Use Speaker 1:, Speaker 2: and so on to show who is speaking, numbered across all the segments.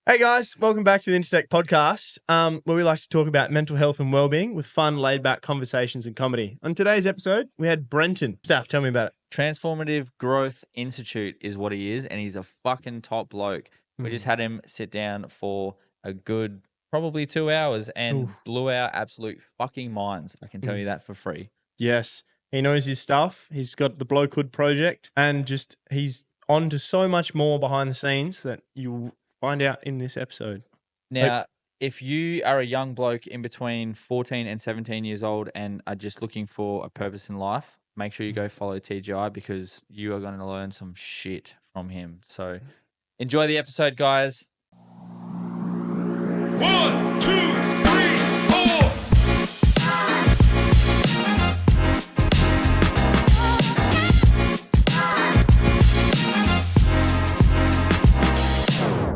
Speaker 1: Hey guys, welcome back to the Intersect podcast, where we like to talk about mental health and well-being with fun, laid-back conversations and comedy. On today's episode, we had Brenton. Steph, tell me about it.
Speaker 2: Transformative Growth Institute is what he is, and he's a fucking top bloke. We just had him sit down for a good probably 2 hours and blew our absolute fucking minds. I can tell you that for free.
Speaker 1: Yes, he knows his stuff. He's got the Blokehood project, and just he's on to so much more behind the scenes that you'll find out in this episode.
Speaker 2: Now, if you are a young bloke in between 14 and 17 years old and are just looking for a purpose in life, make sure you go follow TGI because you are going to learn some shit from him. So enjoy the episode, guys.
Speaker 3: 1, 2, 3, 4.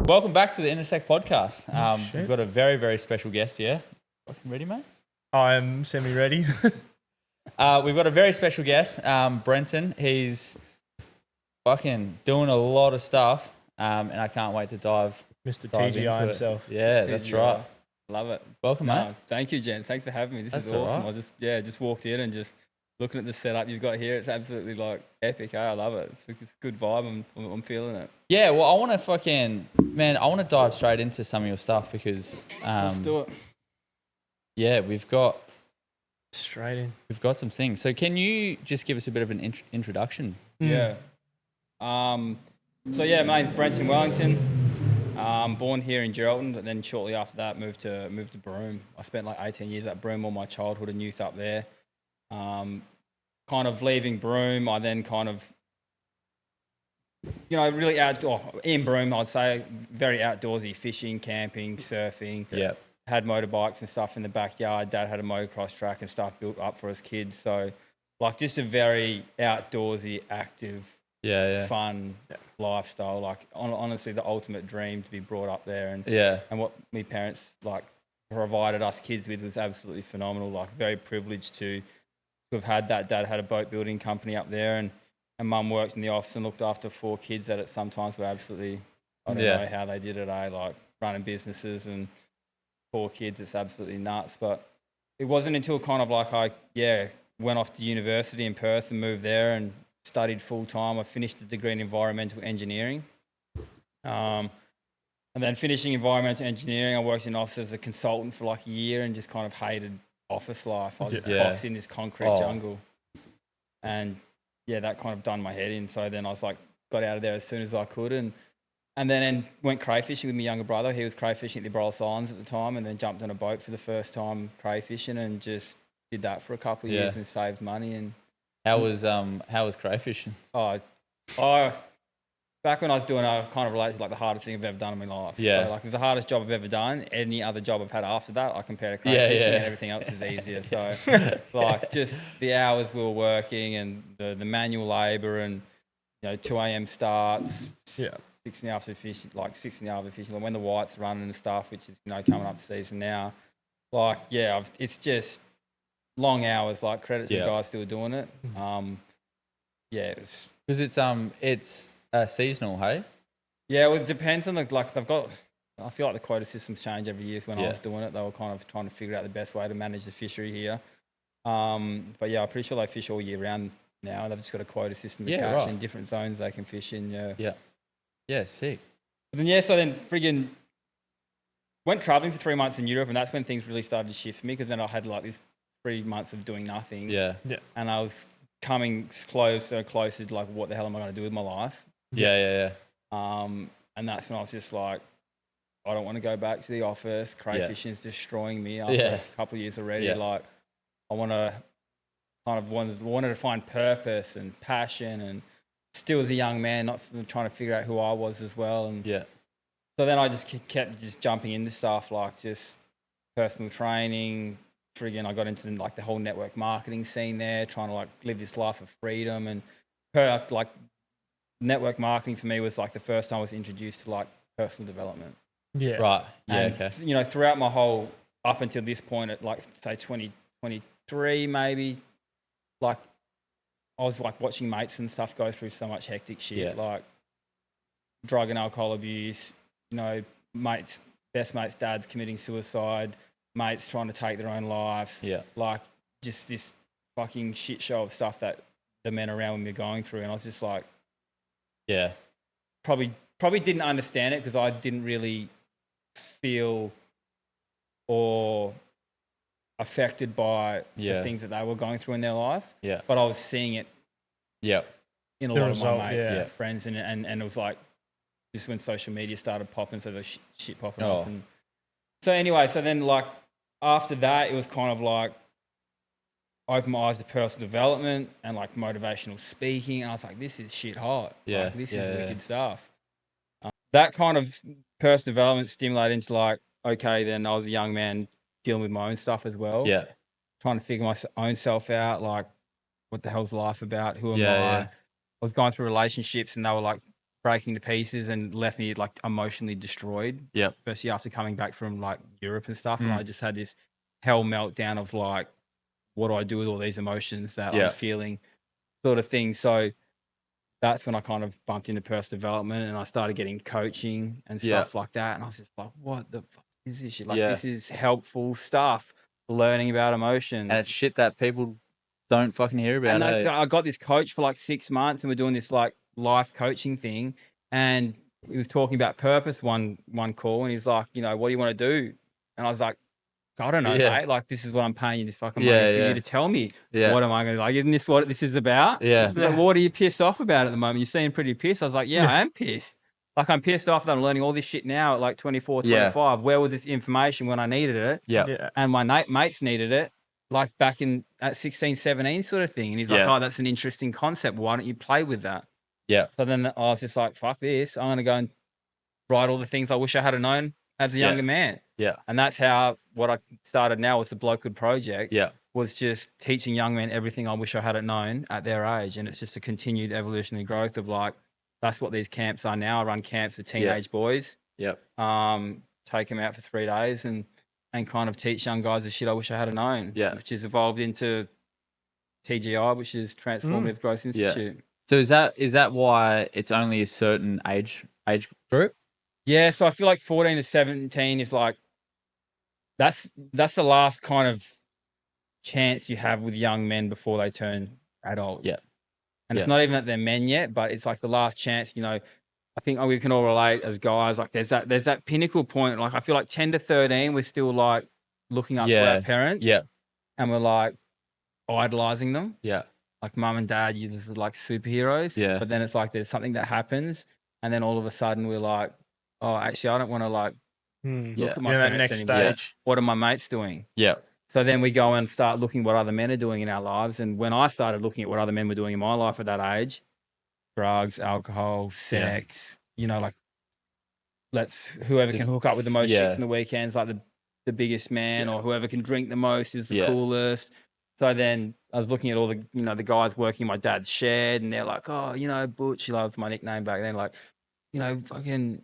Speaker 2: Welcome back to the Intersect podcast. We've got a very, very special guest here. Fucking ready, mate?
Speaker 1: I'm semi-ready.
Speaker 2: We've got a very special guest, Brenton. He's fucking doing a lot of stuff, and I can't wait to dive
Speaker 1: Mr.
Speaker 2: dive
Speaker 1: TGI
Speaker 2: into it.
Speaker 1: himself.
Speaker 2: Yeah,
Speaker 4: TGI.
Speaker 2: that's right.
Speaker 4: Love it.
Speaker 2: Welcome, mate.
Speaker 4: No, thank you, Jen. Thanks for having me. This
Speaker 2: That's
Speaker 4: is
Speaker 2: all
Speaker 4: awesome.
Speaker 2: right.
Speaker 4: I just walked in and just looking at the setup you've got here. It's absolutely like epic. I love it. It's a good vibe. I'm feeling it.
Speaker 2: Yeah, well, I want to dive straight into some of your stuff because,
Speaker 4: Let's do it.
Speaker 2: yeah, we've got
Speaker 1: Straight in.
Speaker 2: some things. So can you just give us a bit of an introduction?
Speaker 4: Yeah. So yeah, my name's Brenton Wellington. Born here in Geraldton, but then shortly after that moved to Broome. I spent like 18 years at Broome, all my childhood and youth up there. Kind of leaving Broome, I then kind of, really in Broome, I'd say very outdoorsy, fishing, camping, surfing.
Speaker 2: Yeah.
Speaker 4: Had motorbikes and stuff in the backyard. Dad had a motocross track and stuff built up for us kids. So like just a very outdoorsy, active, fun lifestyle. Like honestly, the ultimate dream to be brought up there. And what my parents like provided us kids with was absolutely phenomenal. Like very privileged to have had that. Dad had a boat building company up there, and mum worked in the office and looked after 4 kids that at sometimes were absolutely, I don't know how they did it, like running businesses and 4 kids. It's absolutely nuts. But it wasn't until kind of like I went off to university in Perth and moved there and studied full time. I finished a degree in environmental engineering. And then finishing environmental engineering, I worked in office as a consultant for like a year and just kind of hated office life. I was just boxed in this concrete jungle. And that kind of done my head in. So then I was like, got out of there as soon as I could and then went crayfishing with my younger brother. He was crayfishing at the Borealis Islands at the time, and then jumped on a boat for the first time crayfishing and just did that for a couple of years and saved money. And
Speaker 2: How was crayfishing?
Speaker 4: Back when I was doing it, I kind of related to like the hardest thing I've ever done in my life.
Speaker 2: Yeah.
Speaker 4: So like it's the hardest job I've ever done. Any other job I've had after that, I compare to crayfishing and everything else is easier. So like just the hours we were working and the manual labour and 2 a.m. starts. Yeah. 6 in the afternoon fishing, like when the white's running and stuff, which is coming up to season now. Like it's just long hours. Like credit to the guys still doing it.
Speaker 2: Because it's seasonal, hey?
Speaker 4: Yeah, well, it depends on they've got. I feel like the quota systems change every year. When I was doing it, they were kind of trying to figure out the best way to manage the fishery here. But I'm pretty sure they fish all year round now. They've just got a quota system to catch in different zones they can fish in.
Speaker 2: Yeah, sick.
Speaker 4: But then so then friggin' went travelling for 3 months in Europe, and that's when things really started to shift for me because then I had like these 3 months of doing nothing. Yeah. And I was coming closer and closer to like, what the hell am I going to do with my life?
Speaker 2: Yeah.
Speaker 4: And that's when I was just like, I don't want to go back to the office. Crayfishing is destroying me after a couple of years already. Yeah. Like, I want to kind of wanted to find purpose and passion, and still as a young man, not trying to figure out who I was as well. And so then I just kept just jumping into stuff like just personal training. Friggin', I got into like the whole network marketing scene there, trying to like live this life of freedom. And like network marketing for me was like the first time I was introduced to like personal development.
Speaker 2: Yeah. Right. Yeah.
Speaker 4: And,
Speaker 2: Okay.
Speaker 4: Throughout my whole up until this point at like say 2023 maybe, like I was like watching mates and stuff go through so much hectic shit, like drug and alcohol abuse, best mates' dads committing suicide, mates trying to take their own lives.
Speaker 2: Yeah.
Speaker 4: Like just this fucking shit show of stuff that the men around me were going through. And I was just like,
Speaker 2: Yeah.
Speaker 4: probably didn't understand it because I didn't really feel or affected by the things that they were going through in their life.
Speaker 2: Yeah.
Speaker 4: But I was seeing it
Speaker 2: Yeah.
Speaker 4: in a
Speaker 1: The
Speaker 4: lot
Speaker 1: result,
Speaker 4: of my mates,
Speaker 1: yeah.
Speaker 4: friends, and it was like just when social media started popping, so the shit popping
Speaker 2: Oh.
Speaker 4: up. And so anyway, so then like after that, it was kind of like opened my eyes to personal development and like motivational speaking, and I was like, this is shit hot.
Speaker 2: Yeah,
Speaker 4: Like, this
Speaker 2: yeah,
Speaker 4: is
Speaker 2: yeah.
Speaker 4: wicked stuff. That kind of personal development stimulated into like, okay, then I was a young man dealing with my own stuff as well.
Speaker 2: Yeah.
Speaker 4: Trying to figure my own self out, like what the hell's life about? Who am
Speaker 2: Yeah,
Speaker 4: I?
Speaker 2: yeah.
Speaker 4: I was going through relationships and they were like breaking to pieces and left me like emotionally destroyed.
Speaker 2: Yep.
Speaker 4: Especially after coming back from like Europe and stuff. And
Speaker 2: Mm.
Speaker 4: I just had this hell meltdown of like, what do I do with all these emotions that
Speaker 2: Yeah.
Speaker 4: I'm feeling, sort of thing. So that's when I kind of bumped into personal development and I started getting coaching and
Speaker 2: Yeah.
Speaker 4: stuff like that. And I was just like, what the fuck is this shit? Like,
Speaker 2: Yeah.
Speaker 4: this is helpful stuff, learning about emotions.
Speaker 2: And it's shit that people don't fucking hear about.
Speaker 4: And
Speaker 2: eh?
Speaker 4: I got this coach for like 6 months and we're doing this like life coaching thing. And he was talking about purpose one call and he's like, you know, what do you want to do? And I was like, I don't know,
Speaker 2: Yeah.
Speaker 4: mate. Like, this is what I'm paying you this fucking
Speaker 2: Yeah,
Speaker 4: money for
Speaker 2: yeah.
Speaker 4: you to tell me.
Speaker 2: Yeah.
Speaker 4: What am I going to like? Isn't this what this is about?
Speaker 2: Yeah.
Speaker 4: He's like, what are you pissed off about at the moment? You seem pretty pissed. I was like, yeah, I am pissed. Like, I'm pissed off that I'm learning all this shit now at like 24,
Speaker 2: Yeah.
Speaker 4: 25. Where was this information when I needed it?
Speaker 2: Yeah.
Speaker 1: Yeah.
Speaker 4: And my mates needed it, like back in at 16, 17 sort of thing. And he's like,
Speaker 2: Yeah.
Speaker 4: oh, that's an interesting concept. Why don't you play with that?
Speaker 2: Yeah.
Speaker 4: So then I was just like, fuck this. I'm going to go and write all the things I wish I had known as a
Speaker 2: Yeah.
Speaker 4: younger man.
Speaker 2: Yeah.
Speaker 4: And that's how what I started now with the Blokehood project
Speaker 2: Yeah.
Speaker 4: was just teaching young men everything I wish I had known at their age. And it's just a continued evolutionary growth of like, that's what these camps are now. I run camps for teenage boys,
Speaker 2: Yep.
Speaker 4: take them out for 3 days and kind of teach young guys the shit I wish I had known.
Speaker 2: Yeah.
Speaker 4: Which has evolved into TGI, which is Transformative Growth
Speaker 2: Yeah.
Speaker 4: Institute.
Speaker 2: So is that why it's only a certain age group?
Speaker 4: Yeah, so I feel like 14 to 17 is like that's the last kind of chance you have with young men before they turn adults.
Speaker 2: Yeah.
Speaker 4: And
Speaker 2: Yeah.
Speaker 4: it's not even that they're men yet, but it's like the last chance, you know. I think we can all relate as guys, like there's that pinnacle point. Like I feel like 10 to 13, we're still like looking up to
Speaker 2: Yeah.
Speaker 4: our parents.
Speaker 2: Yeah.
Speaker 4: And we're like idolizing them.
Speaker 2: Yeah.
Speaker 4: Like mum and dad, you just like superheroes.
Speaker 2: Yeah.
Speaker 4: But then it's like there's something that happens and then all of a sudden we're like, oh, actually I don't want to like
Speaker 1: Hmm.
Speaker 4: look at my
Speaker 1: You're in that
Speaker 4: parents
Speaker 1: next
Speaker 4: anymore.
Speaker 1: stage.
Speaker 4: What are my mates doing?
Speaker 2: Yeah.
Speaker 4: So then we go and start looking what other men are doing in our lives. And when I started looking at what other men were doing in my life at that age, drugs, alcohol, sex, you know, like whoever can hook up with the most chicks in the weekends, like the biggest man, or whoever can drink the most is the coolest. So then I was looking at all the, you know, the guys working in my dad's shed and they're like, oh, you know, Butch, he loves my nickname back then, like, you know, fucking,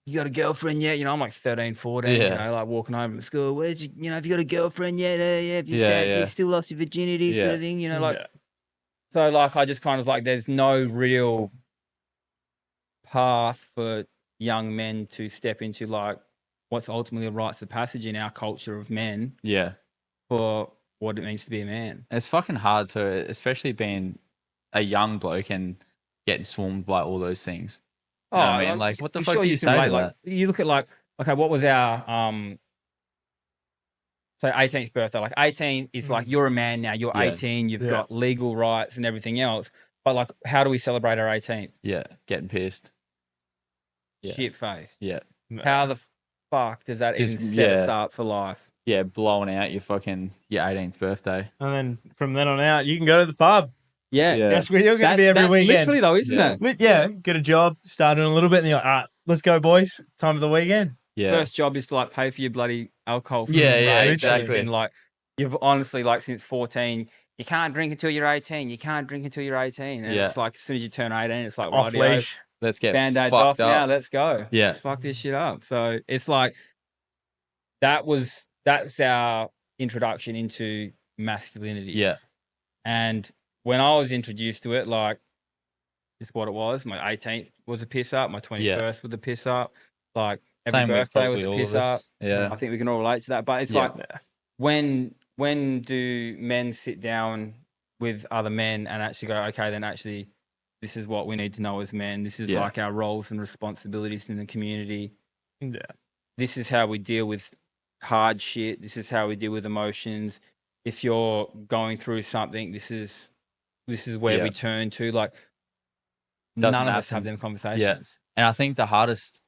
Speaker 4: you got a girlfriend yet? You know, I'm like 13, 14, you know, like walking home from school. Where's you, you know, have you got a girlfriend yet? Yeah, if you you still lost your virginity, sort of thing, you know, like.
Speaker 1: Yeah.
Speaker 4: So like, I just kind of like, there's no real path for young men to step into like what's ultimately a rites of passage in our culture of men
Speaker 2: Yeah.
Speaker 4: for what it means to be a man.
Speaker 2: It's fucking hard to, especially being a young bloke and getting swarmed by all those things. You know what I mean? Like, what the
Speaker 4: I'm
Speaker 2: fuck
Speaker 4: sure
Speaker 2: do you
Speaker 4: can
Speaker 2: say
Speaker 4: relate,
Speaker 2: to
Speaker 4: like,
Speaker 2: that?
Speaker 4: you look at like, okay, what was our so 18th birthday? Like 18 is like you're a man now. You're 18. You've got legal rights and everything else. But like, how do we celebrate our 18th?
Speaker 2: Yeah. Getting pissed. Yeah.
Speaker 4: Shit face.
Speaker 2: Yeah.
Speaker 4: How the fuck does that even
Speaker 2: Just-
Speaker 4: set us up for life?
Speaker 2: Yeah. Blowing out your 18th birthday.
Speaker 1: And then from then on out, you can go to the pub.
Speaker 4: Yeah.
Speaker 2: Yeah.
Speaker 1: That's where you're going to be every
Speaker 4: that's
Speaker 1: weekend.
Speaker 4: literally though, isn't
Speaker 2: Yeah.
Speaker 4: it?
Speaker 1: But yeah, get a job, start in a little bit, and you're like, all right, let's go, boys. It's time for the weekend.
Speaker 2: Yeah.
Speaker 4: First job is to like pay for your bloody alcohol.
Speaker 2: Yeah, yeah,
Speaker 4: rate.
Speaker 2: exactly.
Speaker 4: And like, you've honestly like since 14, you can't drink until you're 18. You can't drink until you're 18. And it's like as soon as you turn 18, it's like
Speaker 1: Off
Speaker 4: rightio,
Speaker 1: leash.
Speaker 2: Let's get
Speaker 4: Band-Aids
Speaker 2: fucked
Speaker 4: off
Speaker 2: up.
Speaker 4: now. Let's go.
Speaker 2: Yeah.
Speaker 4: Let's fuck this shit up. So it's like that's our introduction into masculinity.
Speaker 2: Yeah.
Speaker 4: And when I was introduced to it, like, this is what it was. My 18th was a piss up. My 21st was a piss up. Like, every
Speaker 2: Same with
Speaker 4: birthday was
Speaker 2: probably
Speaker 4: a
Speaker 2: all
Speaker 4: piss
Speaker 2: of
Speaker 4: up.
Speaker 2: us. Yeah.
Speaker 4: I think we can all relate to that. But it's
Speaker 2: Yeah.
Speaker 4: like when do men sit down with other men and actually go, okay, then actually this is what we need to know as men. This is like our roles and responsibilities in the community.
Speaker 1: Yeah.
Speaker 4: This is how we deal with hard shit. This is how we deal with emotions. If you're going through something, this is where we turn to. Like
Speaker 2: Doesn't
Speaker 4: none of us have
Speaker 2: happen.
Speaker 4: them
Speaker 2: Yeah.
Speaker 4: conversations.
Speaker 2: And I think the hardest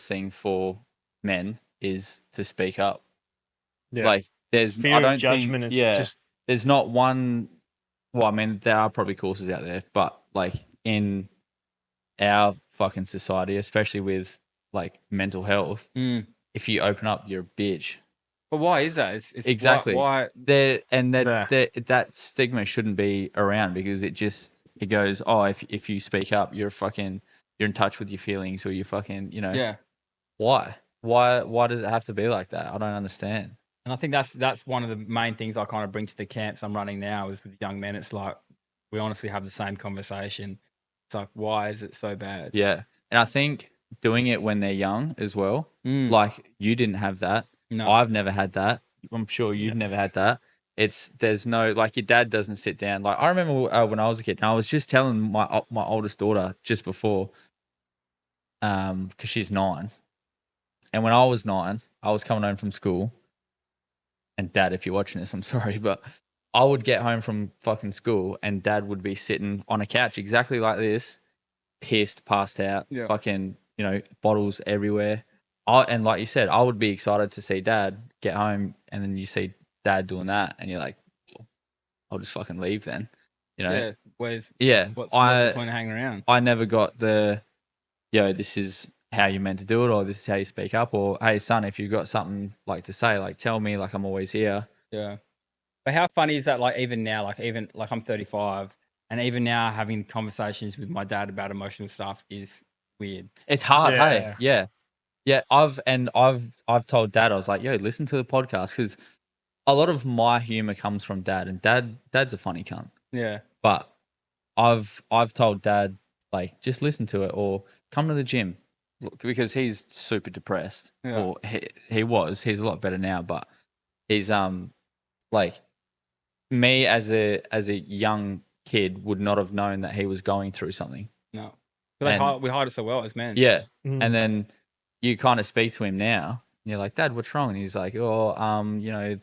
Speaker 2: thing for men is to speak up.
Speaker 1: Yeah.
Speaker 2: Like there's
Speaker 1: Fear
Speaker 2: I
Speaker 1: of
Speaker 2: don't
Speaker 1: judgment
Speaker 2: think
Speaker 1: is just
Speaker 2: there's not one. Well, I mean, there are probably courses out there, but like in our fucking society, especially with like mental health, if you open up, you're a bitch.
Speaker 4: But why is that? It's
Speaker 2: Exactly.
Speaker 4: Why?
Speaker 2: That stigma shouldn't be around because it goes, oh, if you speak up, you're in touch with your feelings, or you fucking,
Speaker 4: Yeah.
Speaker 2: Why does it have to be like that? I don't understand.
Speaker 4: And I think that's one of the main things I kind of bring to the camps I'm running now is with young men. It's like we honestly have the same conversation. It's like, why is it so bad?
Speaker 2: Yeah. And I think doing it when they're young as well, like you didn't have that.
Speaker 4: No.
Speaker 2: I've never had that. I'm sure you've never had that. There's no, like your dad doesn't sit down. Like I remember when I was a kid, and I was just telling my oldest daughter just before, because she's 9. And when I was 9, I was coming home from school. And Dad, if you're watching this, I'm sorry, but I would get home from fucking school and Dad would be sitting on a couch exactly like this, pissed, passed out, fucking, bottles everywhere. And like you said, I would be excited to see Dad get home, and then you see Dad doing that, and you're like, well, I'll just fucking leave then,
Speaker 4: Yeah.
Speaker 2: What's
Speaker 4: the point of hanging around?
Speaker 2: I never got this is how you're meant to do it, or this is how you speak up, or hey son, if you've got something like to say, like tell me, like I'm always here.
Speaker 4: Yeah. But how funny is that? Like even now, like I'm 35, and even now having conversations with my dad about emotional stuff is weird.
Speaker 2: It's hard. Hey, yeah. I've told Dad, I was like, yo, listen to the podcast, because a lot of my humor comes from Dad, and Dad's a funny cunt.
Speaker 4: Yeah.
Speaker 2: But I've told Dad, like, just listen to it or come to the gym. Look, because he's super depressed.
Speaker 4: Yeah.
Speaker 2: Or he's a lot better now, but he's like, me as a young kid would not have known that he was going through something.
Speaker 4: No. But we hide it so well as men.
Speaker 2: Yeah. And then you kind of speak to him now and you're like, Dad, what's wrong? And he's like, oh,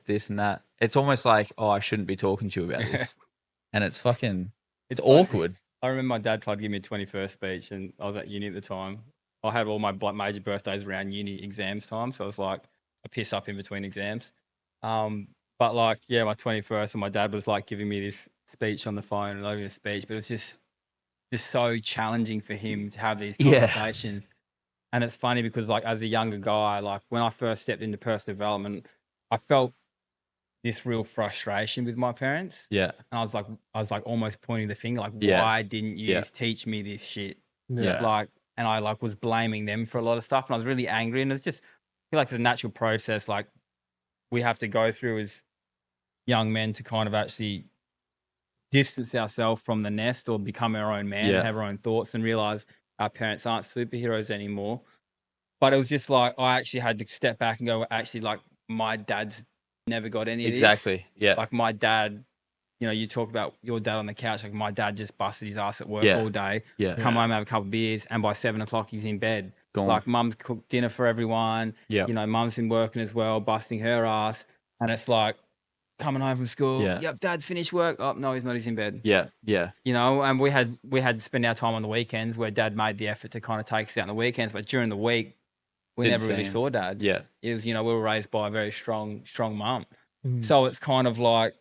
Speaker 2: this and that. It's almost like, oh, I shouldn't be talking to you about this. And it's fucking, it's awkward.
Speaker 4: I remember my dad tried to give me a 21st speech, and I was at uni at the time. I had all my major birthdays around uni exams time, so I was like a piss up in between exams. But like, yeah, my 21st, and my dad was like giving me this speech on the phone, and over a speech, but it was just so challenging for him to have these conversations. And it's funny because like as a younger guy, like when I first stepped into personal development, I felt this real frustration with my parents.
Speaker 2: Yeah.
Speaker 4: And I was like almost pointing the finger, like, why didn't you teach me this shit?
Speaker 1: Yeah.
Speaker 4: Like, and I like was blaming them for a lot of stuff, and I was really angry. And it's just, I feel like it's a natural process, like we have to go through as young men to kind of actually distance ourselves from the nest or become our own man and have our own thoughts and realize our parents aren't superheroes anymore. But it was just like, I actually had to step back and go, actually, like my dad's never got any of this.
Speaker 2: Exactly. Yeah.
Speaker 4: Like my dad, you talk about your dad on the couch. Like my dad just busted his ass at work all day.
Speaker 2: Yeah.
Speaker 4: Come home, have a couple of beers, and by 7 o'clock he's in bed.
Speaker 2: Gone.
Speaker 4: Like mum's cooked dinner for everyone.
Speaker 2: Yeah.
Speaker 4: Mum's been working as well, busting her ass. And it's like coming home from school.
Speaker 2: Yeah.
Speaker 4: Yep, dad's finished work. Oh no, he's not. He's in bed.
Speaker 2: Yeah. Yeah.
Speaker 4: And we had to spend our time on the weekends where dad made the effort to kind of take us out on the weekends, but during the week we
Speaker 2: Didn't
Speaker 4: never really
Speaker 2: see him.
Speaker 4: saw dad.
Speaker 2: Yeah.
Speaker 4: It was, we were raised by a very strong mum. So it's kind of like,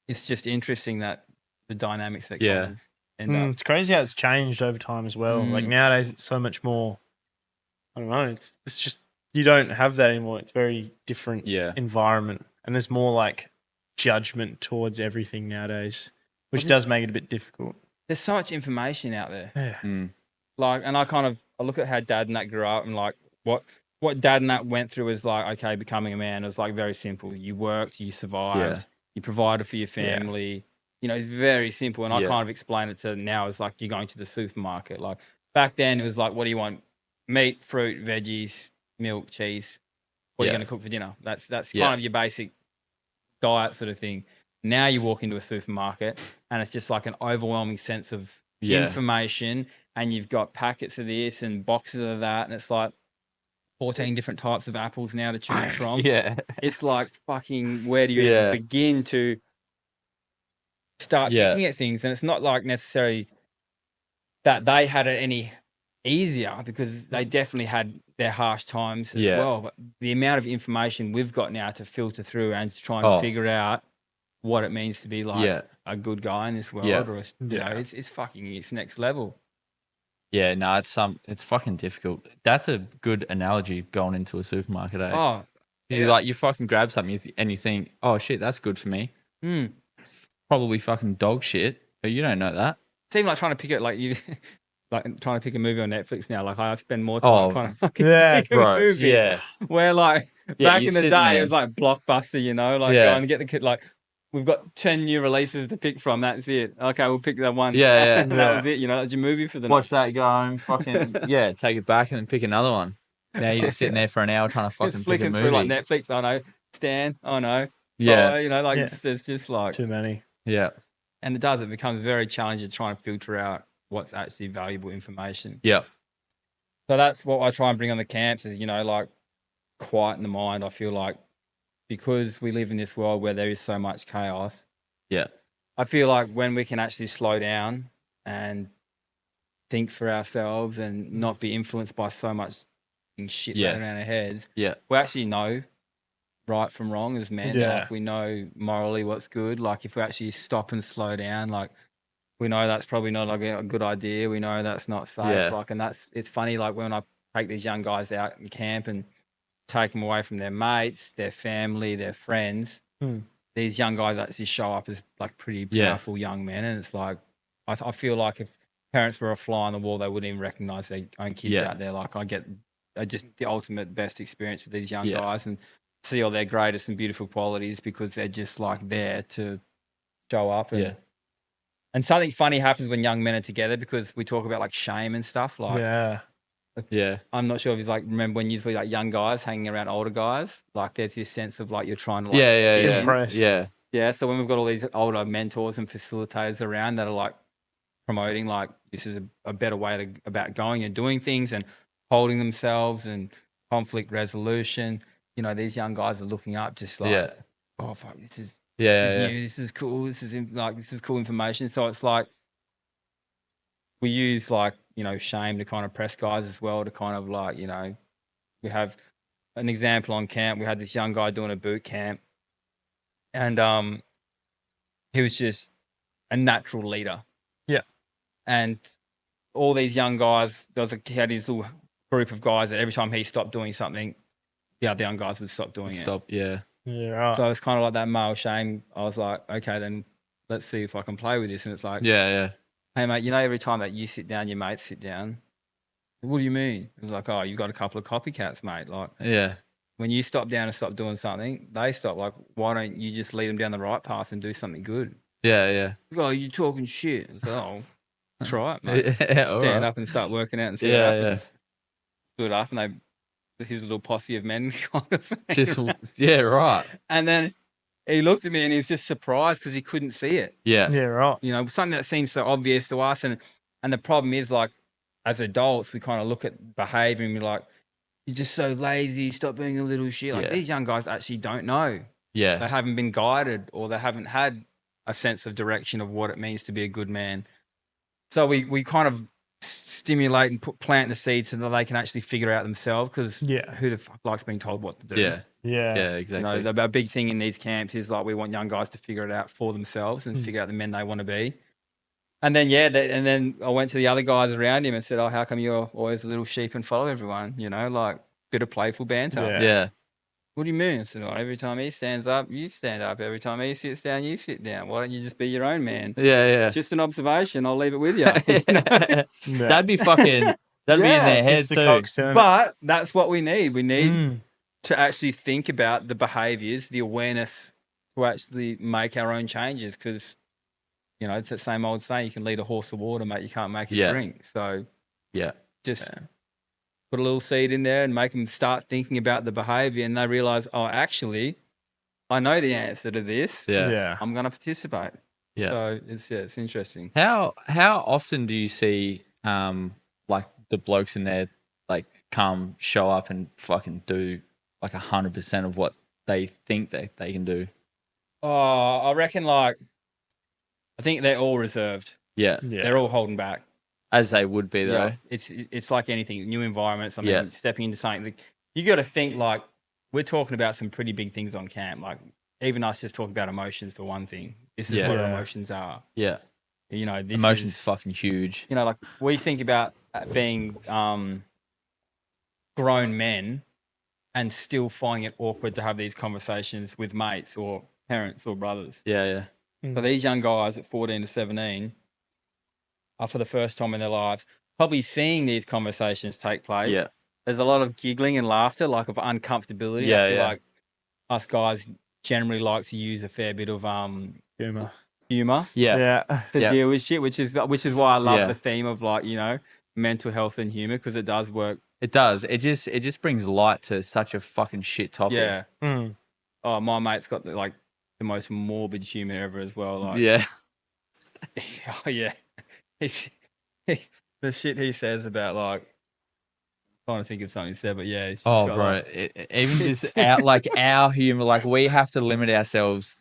Speaker 4: it's just interesting that the dynamics that kind of end up.
Speaker 1: It's crazy how it's changed over time as well. Like nowadays it's so much more, I don't know, it's just, you don't have that anymore. It's very different environment. And there's more like judgment towards everything nowadays, which does make it a bit difficult.
Speaker 4: There's so much information out there.
Speaker 1: Yeah.
Speaker 4: Like, and I look at how dad and that grew up, and like what dad and that went through is like, okay, becoming a man was like very simple. You worked, you survived, you provided for your family. It's very simple. And I kind of explain it to now as like you're going to the supermarket. Like back then it was like, what do you want? meat, fruit, veggies, milk, cheese. What are you going to cook for dinner? That's kind of your basic diet sort of thing. Now you walk into a supermarket and it's just like an overwhelming sense of information, and you've got packets of this and boxes of that, and it's like 14 different types of apples now to choose from. It's like fucking, where do you even begin to start picking at things? And it's not like necessarily that they had it any easier, because they definitely had their harsh times as well. But the amount of information we've got now to filter through and to try and figure out what it means to be like a good guy in this world, or you know, it's fucking, it's next level.
Speaker 2: Yeah, no, it's fucking difficult. That's a good analogy going into a supermarket.
Speaker 4: Oh,
Speaker 2: you fucking grab something and you think, oh shit, that's good for me. Probably fucking dog shit, but you don't know that.
Speaker 4: It's even like trying to pick it, like you, like trying to pick a movie on Netflix now. Like I spend more time trying to fucking pick a movie. Where like back in the day, it was like Blockbuster, you know, like go and get the kid. Like we've got 10 new releases to pick from. That's it. Okay, we'll pick that one. And that was it. You know, that was your movie for the
Speaker 2: watch night. That, go home, fucking take it back and then pick another one. Now you're just sitting there for an hour trying to fucking pick a movie.
Speaker 4: Through like Netflix. I know. Stan. I know. You know, like there's just like
Speaker 1: too many.
Speaker 4: And it becomes very challenging to try and filter out what's actually valuable information.
Speaker 2: So
Speaker 4: that's what I try and bring on the camps is, you know, like quieten the mind. I feel like because we live in this world where there is so much chaos. I feel like when we can actually slow down and think for ourselves and not be influenced by so much shit running around our heads, we actually know right from wrong as men. Like we know morally what's good. Like if we actually stop and slow down, like we know that's probably not like a good idea. We know that's not safe. Like, and it's funny. Like when I take these young guys out in camp and take them away from their mates, their family, their friends, these young guys actually show up as like pretty powerful young men. And it's like, I feel like if parents were a fly on the wall, they wouldn't even recognize their own kids out there. Like I just the ultimate best experience with these young guys and see all their greatest and beautiful qualities because they're just like there to show up. And something funny happens when young men are together because we talk about like shame and stuff. Like, I'm not sure if it's like, remember when you see like young guys hanging around older guys, like there's this sense of like you're trying to like
Speaker 1: impress.
Speaker 4: So when we've got all these older mentors and facilitators around that are like promoting like this is a better way about going and doing things and holding themselves and conflict resolution, you know, these young guys are looking up just like, oh fuck, this is new, this is cool, this is cool information. So it's like we use like, you know, shame to kind of press guys as well to kind of like, you know, we have an example on camp. We had this young guy doing a boot camp and he was just a natural leader. And all these young guys, he had his little group of guys that every time he stopped doing something, the other young guys would stop doing it.
Speaker 1: Right.
Speaker 4: So it's kind of like that male shame. I was like, okay, then let's see if I can play with this. And it's like, hey mate, you know, every time that you sit down, your mates sit down. What do you mean? It was like, oh, you got a couple of copycats, mate. Like, when you stop down and stop doing something, they stop. Like, why don't you just lead them down the right path and do something good? Oh, you talking shit. It's like, oh, try it, mate. Stand up and start working out and see what happens. Stood up and his little posse of men kind of And then he looked at me and he was just surprised because he couldn't see it.
Speaker 1: Right.
Speaker 4: You know, something that seems so obvious to us. And the problem is like, as adults, we kind of look at behavior and we're like, you're just so lazy, stop being a little shit. Like these young guys actually don't know. They haven't been guided or they haven't had a sense of direction of what it means to be a good man. So we kind of stimulate and plant the seeds so that they can actually figure out themselves because who the fuck likes being told what to do?
Speaker 2: Exactly.
Speaker 4: You know, the big thing in these camps is like we want young guys to figure it out for themselves and figure out the men they want to be. And then, and then I went to the other guys around him and said, oh, how come you're always a little sheep and follow everyone? You know, like bit of playful banter. What do you mean? I said, oh, every time he stands up, you stand up. Every time he sits down, you sit down. Why don't you just be your own man? It's just an observation. I'll leave it with you.
Speaker 2: That'd be fucking, that'd be in their heads too.
Speaker 4: But that's what we need. We need to actually think about the behaviors, the awareness to actually make our own changes because, you know, it's that same old saying, you can lead a horse to water, mate. You can't make it drink. So just put a little seed in there and make them start thinking about the behavior, and they realize, oh, actually, I know the answer to this.
Speaker 1: Yeah.
Speaker 4: I'm going to participate.
Speaker 2: Yeah.
Speaker 4: So it's interesting.
Speaker 2: How often do you see like the blokes in there like come show up and fucking do like 100% of what they think that they can do?
Speaker 4: Oh, I reckon I think they're all reserved.
Speaker 2: Yeah.
Speaker 4: They're all holding back.
Speaker 2: As they would be though.
Speaker 4: Yeah. It's like anything, new environment, something, stepping into something. You got to think like we're talking about some pretty big things on camp. Like even us just talking about emotions for one thing. This is what emotions are.
Speaker 2: Yeah.
Speaker 4: You know, this
Speaker 2: emotions
Speaker 4: is
Speaker 2: fucking huge.
Speaker 4: You know, like we think about being grown men and still finding it awkward to have these conversations with mates or parents or brothers.
Speaker 2: Yeah.
Speaker 4: So these young guys at 14 to 17 are for the first time in their lives probably seeing these conversations take place.
Speaker 2: Yeah.
Speaker 4: There's a lot of giggling and laughter, like of uncomfortability.
Speaker 2: Yeah,
Speaker 4: I feel like us guys generally like to use a fair bit of
Speaker 1: Humor.
Speaker 4: to deal with shit, which is why I love the theme of like, you know, mental health and humor, because it does work.
Speaker 2: It does. It just brings light to such a fucking shit topic.
Speaker 4: Yeah.
Speaker 1: Mm.
Speaker 4: Oh, my mate's got the most morbid humor ever as well. Like,
Speaker 2: yeah.
Speaker 4: oh yeah. The shit he says about like, I'm trying to think of something he said, but yeah. It's just got,
Speaker 2: bro.
Speaker 4: like,
Speaker 2: Even just our humor, like we have to limit ourselves,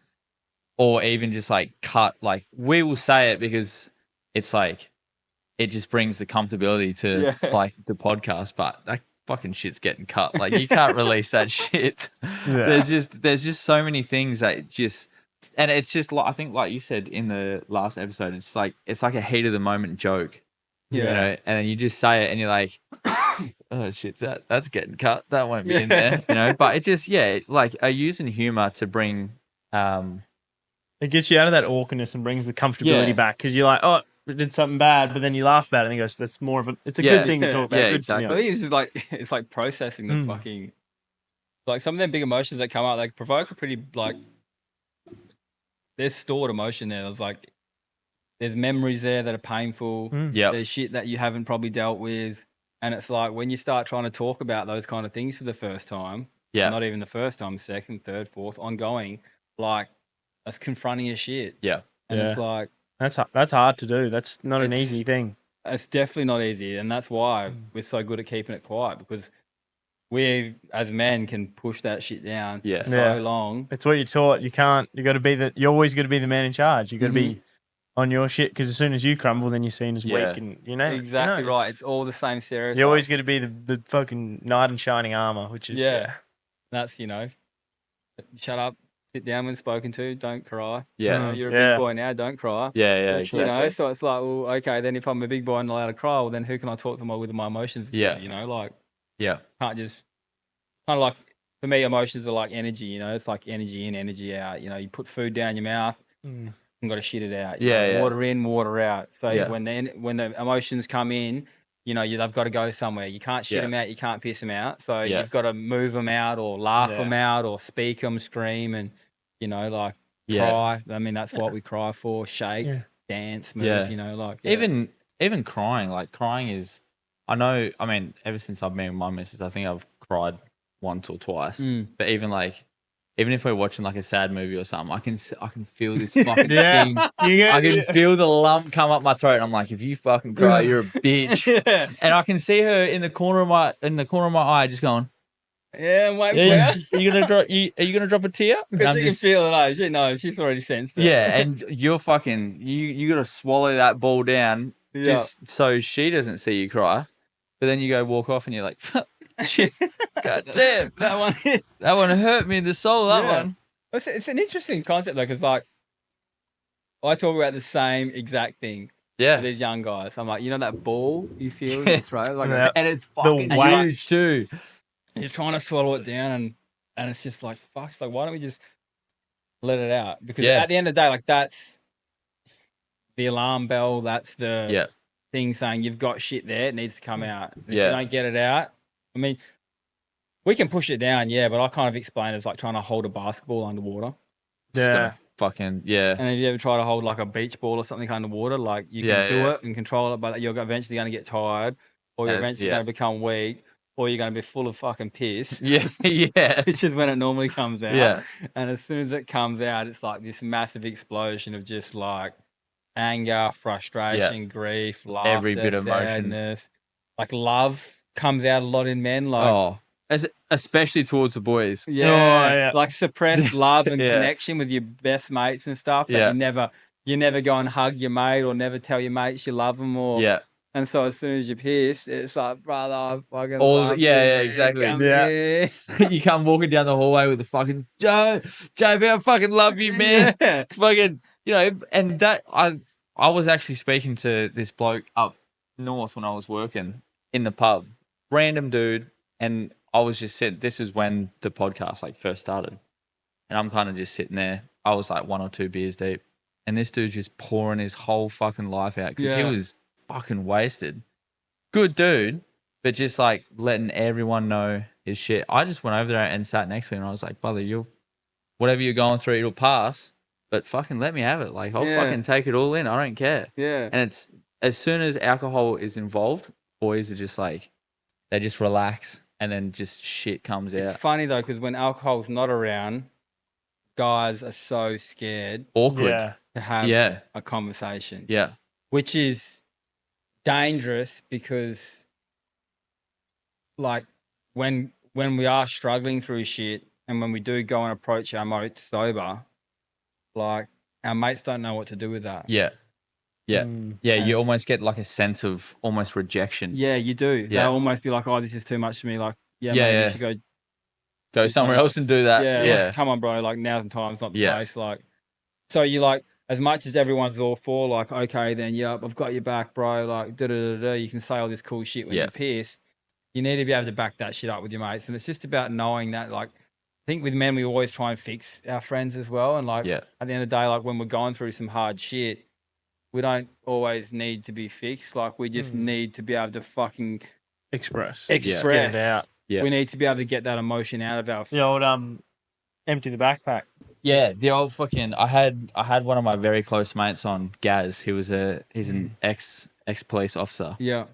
Speaker 2: or even just like cut. Like we will say it because it's like it just brings the comfortability to like the podcast, but that fucking shit's getting cut. Like you can't release that shit. Yeah. There's just so many things that just, and it's just like, I think like you said in the last episode, it's like a heat of the moment joke.
Speaker 4: Yeah.
Speaker 2: You know, and then you just say it and you're like, oh shit, that's getting cut. That won't be in there. You know, but it just like are using humor to bring
Speaker 1: it gets you out of that awkwardness and brings the comfortability back, because you're like, oh, I did something bad, but then you laugh about it and you go, so that's more of it's a good thing to talk about.
Speaker 2: Yeah,
Speaker 1: good
Speaker 2: exactly.
Speaker 4: I think it's like processing the fucking, like some of them big emotions that come out, like provoke a pretty like, there's stored emotion there. There's like, there's memories there that are painful.
Speaker 2: Yeah.
Speaker 4: There's shit that you haven't probably dealt with. And it's like when you start trying to talk about those kind of things for the first time, not even the first time, second, third, fourth, ongoing, like that's confronting as shit.
Speaker 2: Yeah.
Speaker 4: And it's like,
Speaker 1: that's hard to do. That's not an easy thing.
Speaker 4: It's definitely not easy. And that's why we're so good at keeping it quiet, because we as men can push that shit down so long.
Speaker 1: It's what you're taught. You you're always got to be the man in charge. You got to be on your shit, because as soon as you crumble, then you're seen as weak, and
Speaker 4: exactly right. It's all the same stereotypes.
Speaker 1: You always got to be the fucking knight in shining armor, which is
Speaker 4: that's shut up, sit down when spoken to, don't cry.
Speaker 2: Yeah,
Speaker 4: you're a big boy now, don't cry.
Speaker 2: Yeah, exactly.
Speaker 4: You know, so it's like, well, okay, then if I'm a big boy and not allowed to cry, well, then who can I talk to with my emotions?
Speaker 2: Yeah,
Speaker 4: you know, like
Speaker 2: can't
Speaker 4: just kind of like, for me, emotions are like energy. You know, it's like energy in, energy out. You know, you put food down your mouth. You got to shit it out. Water in, water out. So when the emotions come in, you know, they've got to go somewhere. You can't shit them out. You can't piss them out. So you've got to move them out, or laugh them out, or speak them, scream, and like cry. I mean, that's what we cry for. Shake, dance, move. You know, like
Speaker 2: even crying. Like crying is, I know. I mean, ever since I've been with my missus, I think I've cried once or twice. But even if we're watching like a sad movie or something, I can feel this fucking thing. I can feel the lump come up my throat, and I'm like, if you fucking cry, you're a bitch. And I can see her in the corner of my eye, just going,
Speaker 4: I'm waiting for
Speaker 2: you. Are you gonna drop a tear?
Speaker 4: Because she can feel it. She knows. She's already sensed it.
Speaker 2: Yeah, and you're fucking you gotta swallow that ball down just so she doesn't see you cry. But then you go walk off, and you're like, shit, god damn, that one hurt me in the soul. That one.
Speaker 4: It's an interesting concept though, because like I talk about the same exact thing.
Speaker 2: Yeah,
Speaker 4: these young guys. I'm like, you know that ball you feel in your throat, like,
Speaker 2: and it's fucking huge too.
Speaker 4: You're trying to swallow it down, and it's just like, fuck. It's like, why don't we just let it out? Because at the end of the day, like that's the alarm bell. That's the thing saying you've got shit there. It needs to come out. If you don't get it out, I mean, we can push it down, but I kind of explain it as like trying to hold a basketball underwater.
Speaker 2: Fucking And
Speaker 4: have you ever tried to hold like a beach ball or something underwater? Like you can do it and control it, but you're eventually going to get tired, or you're eventually going to become weak. or you're going to be full of fucking piss.
Speaker 2: Yeah, yeah.
Speaker 4: Which is when it normally comes out.
Speaker 2: Yeah.
Speaker 4: And as soon as it comes out, it's like this massive explosion of just like anger, frustration, grief, laughter,
Speaker 2: Every bit of emotion.
Speaker 4: sadness. Like love comes out a lot in men. Like,
Speaker 2: especially towards the boys.
Speaker 4: yeah. Like suppressed love and
Speaker 2: Yeah.
Speaker 4: connection with your best mates and stuff. But you never go and hug your mate or never tell your mates you love them or. And so as soon as you're pissed, it's like, brother, I fucking love you,
Speaker 2: exactly.
Speaker 4: come here.
Speaker 2: You come walking down the hallway with the fucking Joe, I fucking love you, man.
Speaker 4: Yeah.
Speaker 2: It's fucking, and that I was actually speaking to this bloke up north when I was working in the pub, random dude, and I was just sitting. This is when the podcast like first started, and I'm kind of just sitting there. I was like 1 or 2 beers deep, and this dude's just pouring his whole fucking life out because he was fucking wasted. Good dude, but just like letting everyone know his shit. I just went over there and sat next to him and I was like, brother, whatever you're going through, it'll pass, but fucking let me have it. Like, I'll fucking take it all in. I don't care.
Speaker 4: Yeah.
Speaker 2: And it's, as soon as alcohol is involved, boys are just like, they just relax and then just shit comes out.
Speaker 4: It's funny though, because when alcohol's not around, guys are so scared.
Speaker 2: Awkward.
Speaker 4: To have a conversation.
Speaker 2: Yeah.
Speaker 4: Which is dangerous because like when we are struggling through shit and when we do go and approach our mates sober, like our mates don't know what to do with that.
Speaker 2: Yeah. You almost get like a sense of almost rejection.
Speaker 4: Yeah, you do. They'll almost be like, oh, this is too much for me. Like, maybe you should
Speaker 2: go somewhere else and do that.
Speaker 4: Yeah. Like, come on, bro. Like, now's the time. It's not the place. Like, so you like, as much as everyone's all for, like, okay, then, I've got your back, bro. Like, da-da-da-da. You can say all this cool shit when you're pissed. You need to be able to back that shit up with your mates. And it's just about knowing that, like, I think with men, we always try and fix our friends as well. And, like, at the end of the day, like, when we're going through some hard shit, we don't always need to be fixed. Like, we just need to be able to fucking
Speaker 1: express.
Speaker 4: Get it out.
Speaker 2: Yeah.
Speaker 4: We need to be able to get that emotion out of our...
Speaker 1: The old empty the backpack.
Speaker 2: Yeah, the old fucking. I had one of my very close mates on, Gaz. He's an ex police officer.
Speaker 4: Yeah,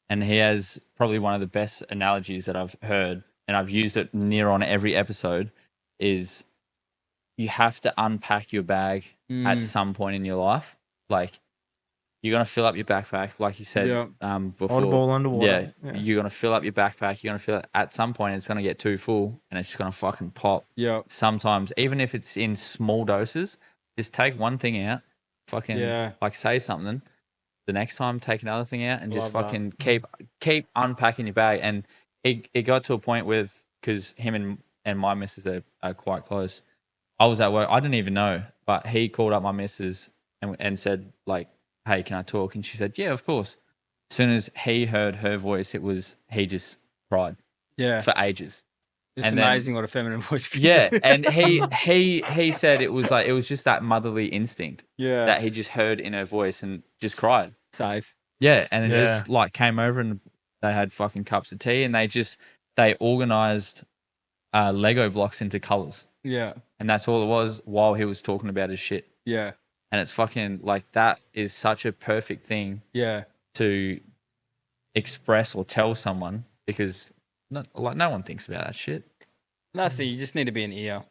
Speaker 2: and he has probably one of the best analogies that I've heard, and I've used it near on every episode. Is you have to unpack your bag at some point in your life. Like, you're gonna fill up your backpack, like you said before.
Speaker 1: Audible underwater.
Speaker 2: Yeah, you're gonna fill up your backpack. You're gonna fill it at some point. It's gonna get too full, and it's just gonna fucking pop.
Speaker 4: Yeah.
Speaker 2: Sometimes, even if it's in small doses, just take one thing out. Fucking like say something. The next time, take another thing out, and just fucking keep unpacking your bag. And it got to a point with, because him and my missus are quite close. I was at work. I didn't even know, but he called up my missus and said, like, hey, can I talk? And she said, yeah, of course. As soon as he heard her voice, he just cried.
Speaker 4: Yeah.
Speaker 2: For ages.
Speaker 4: It's amazing what a feminine voice can
Speaker 2: do. And he said it was just that motherly instinct.
Speaker 4: Yeah.
Speaker 2: That he just heard in her voice and just cried.
Speaker 4: Safe.
Speaker 2: Yeah. And it just like came over and they had fucking cups of tea and they organized Lego blocks into colors.
Speaker 4: Yeah.
Speaker 2: And that's all it was while he was talking about his shit.
Speaker 4: Yeah.
Speaker 2: And it's fucking like, that is such a perfect thing to express or tell someone, because no one thinks about that shit.
Speaker 4: No, see, you just need to be an ear.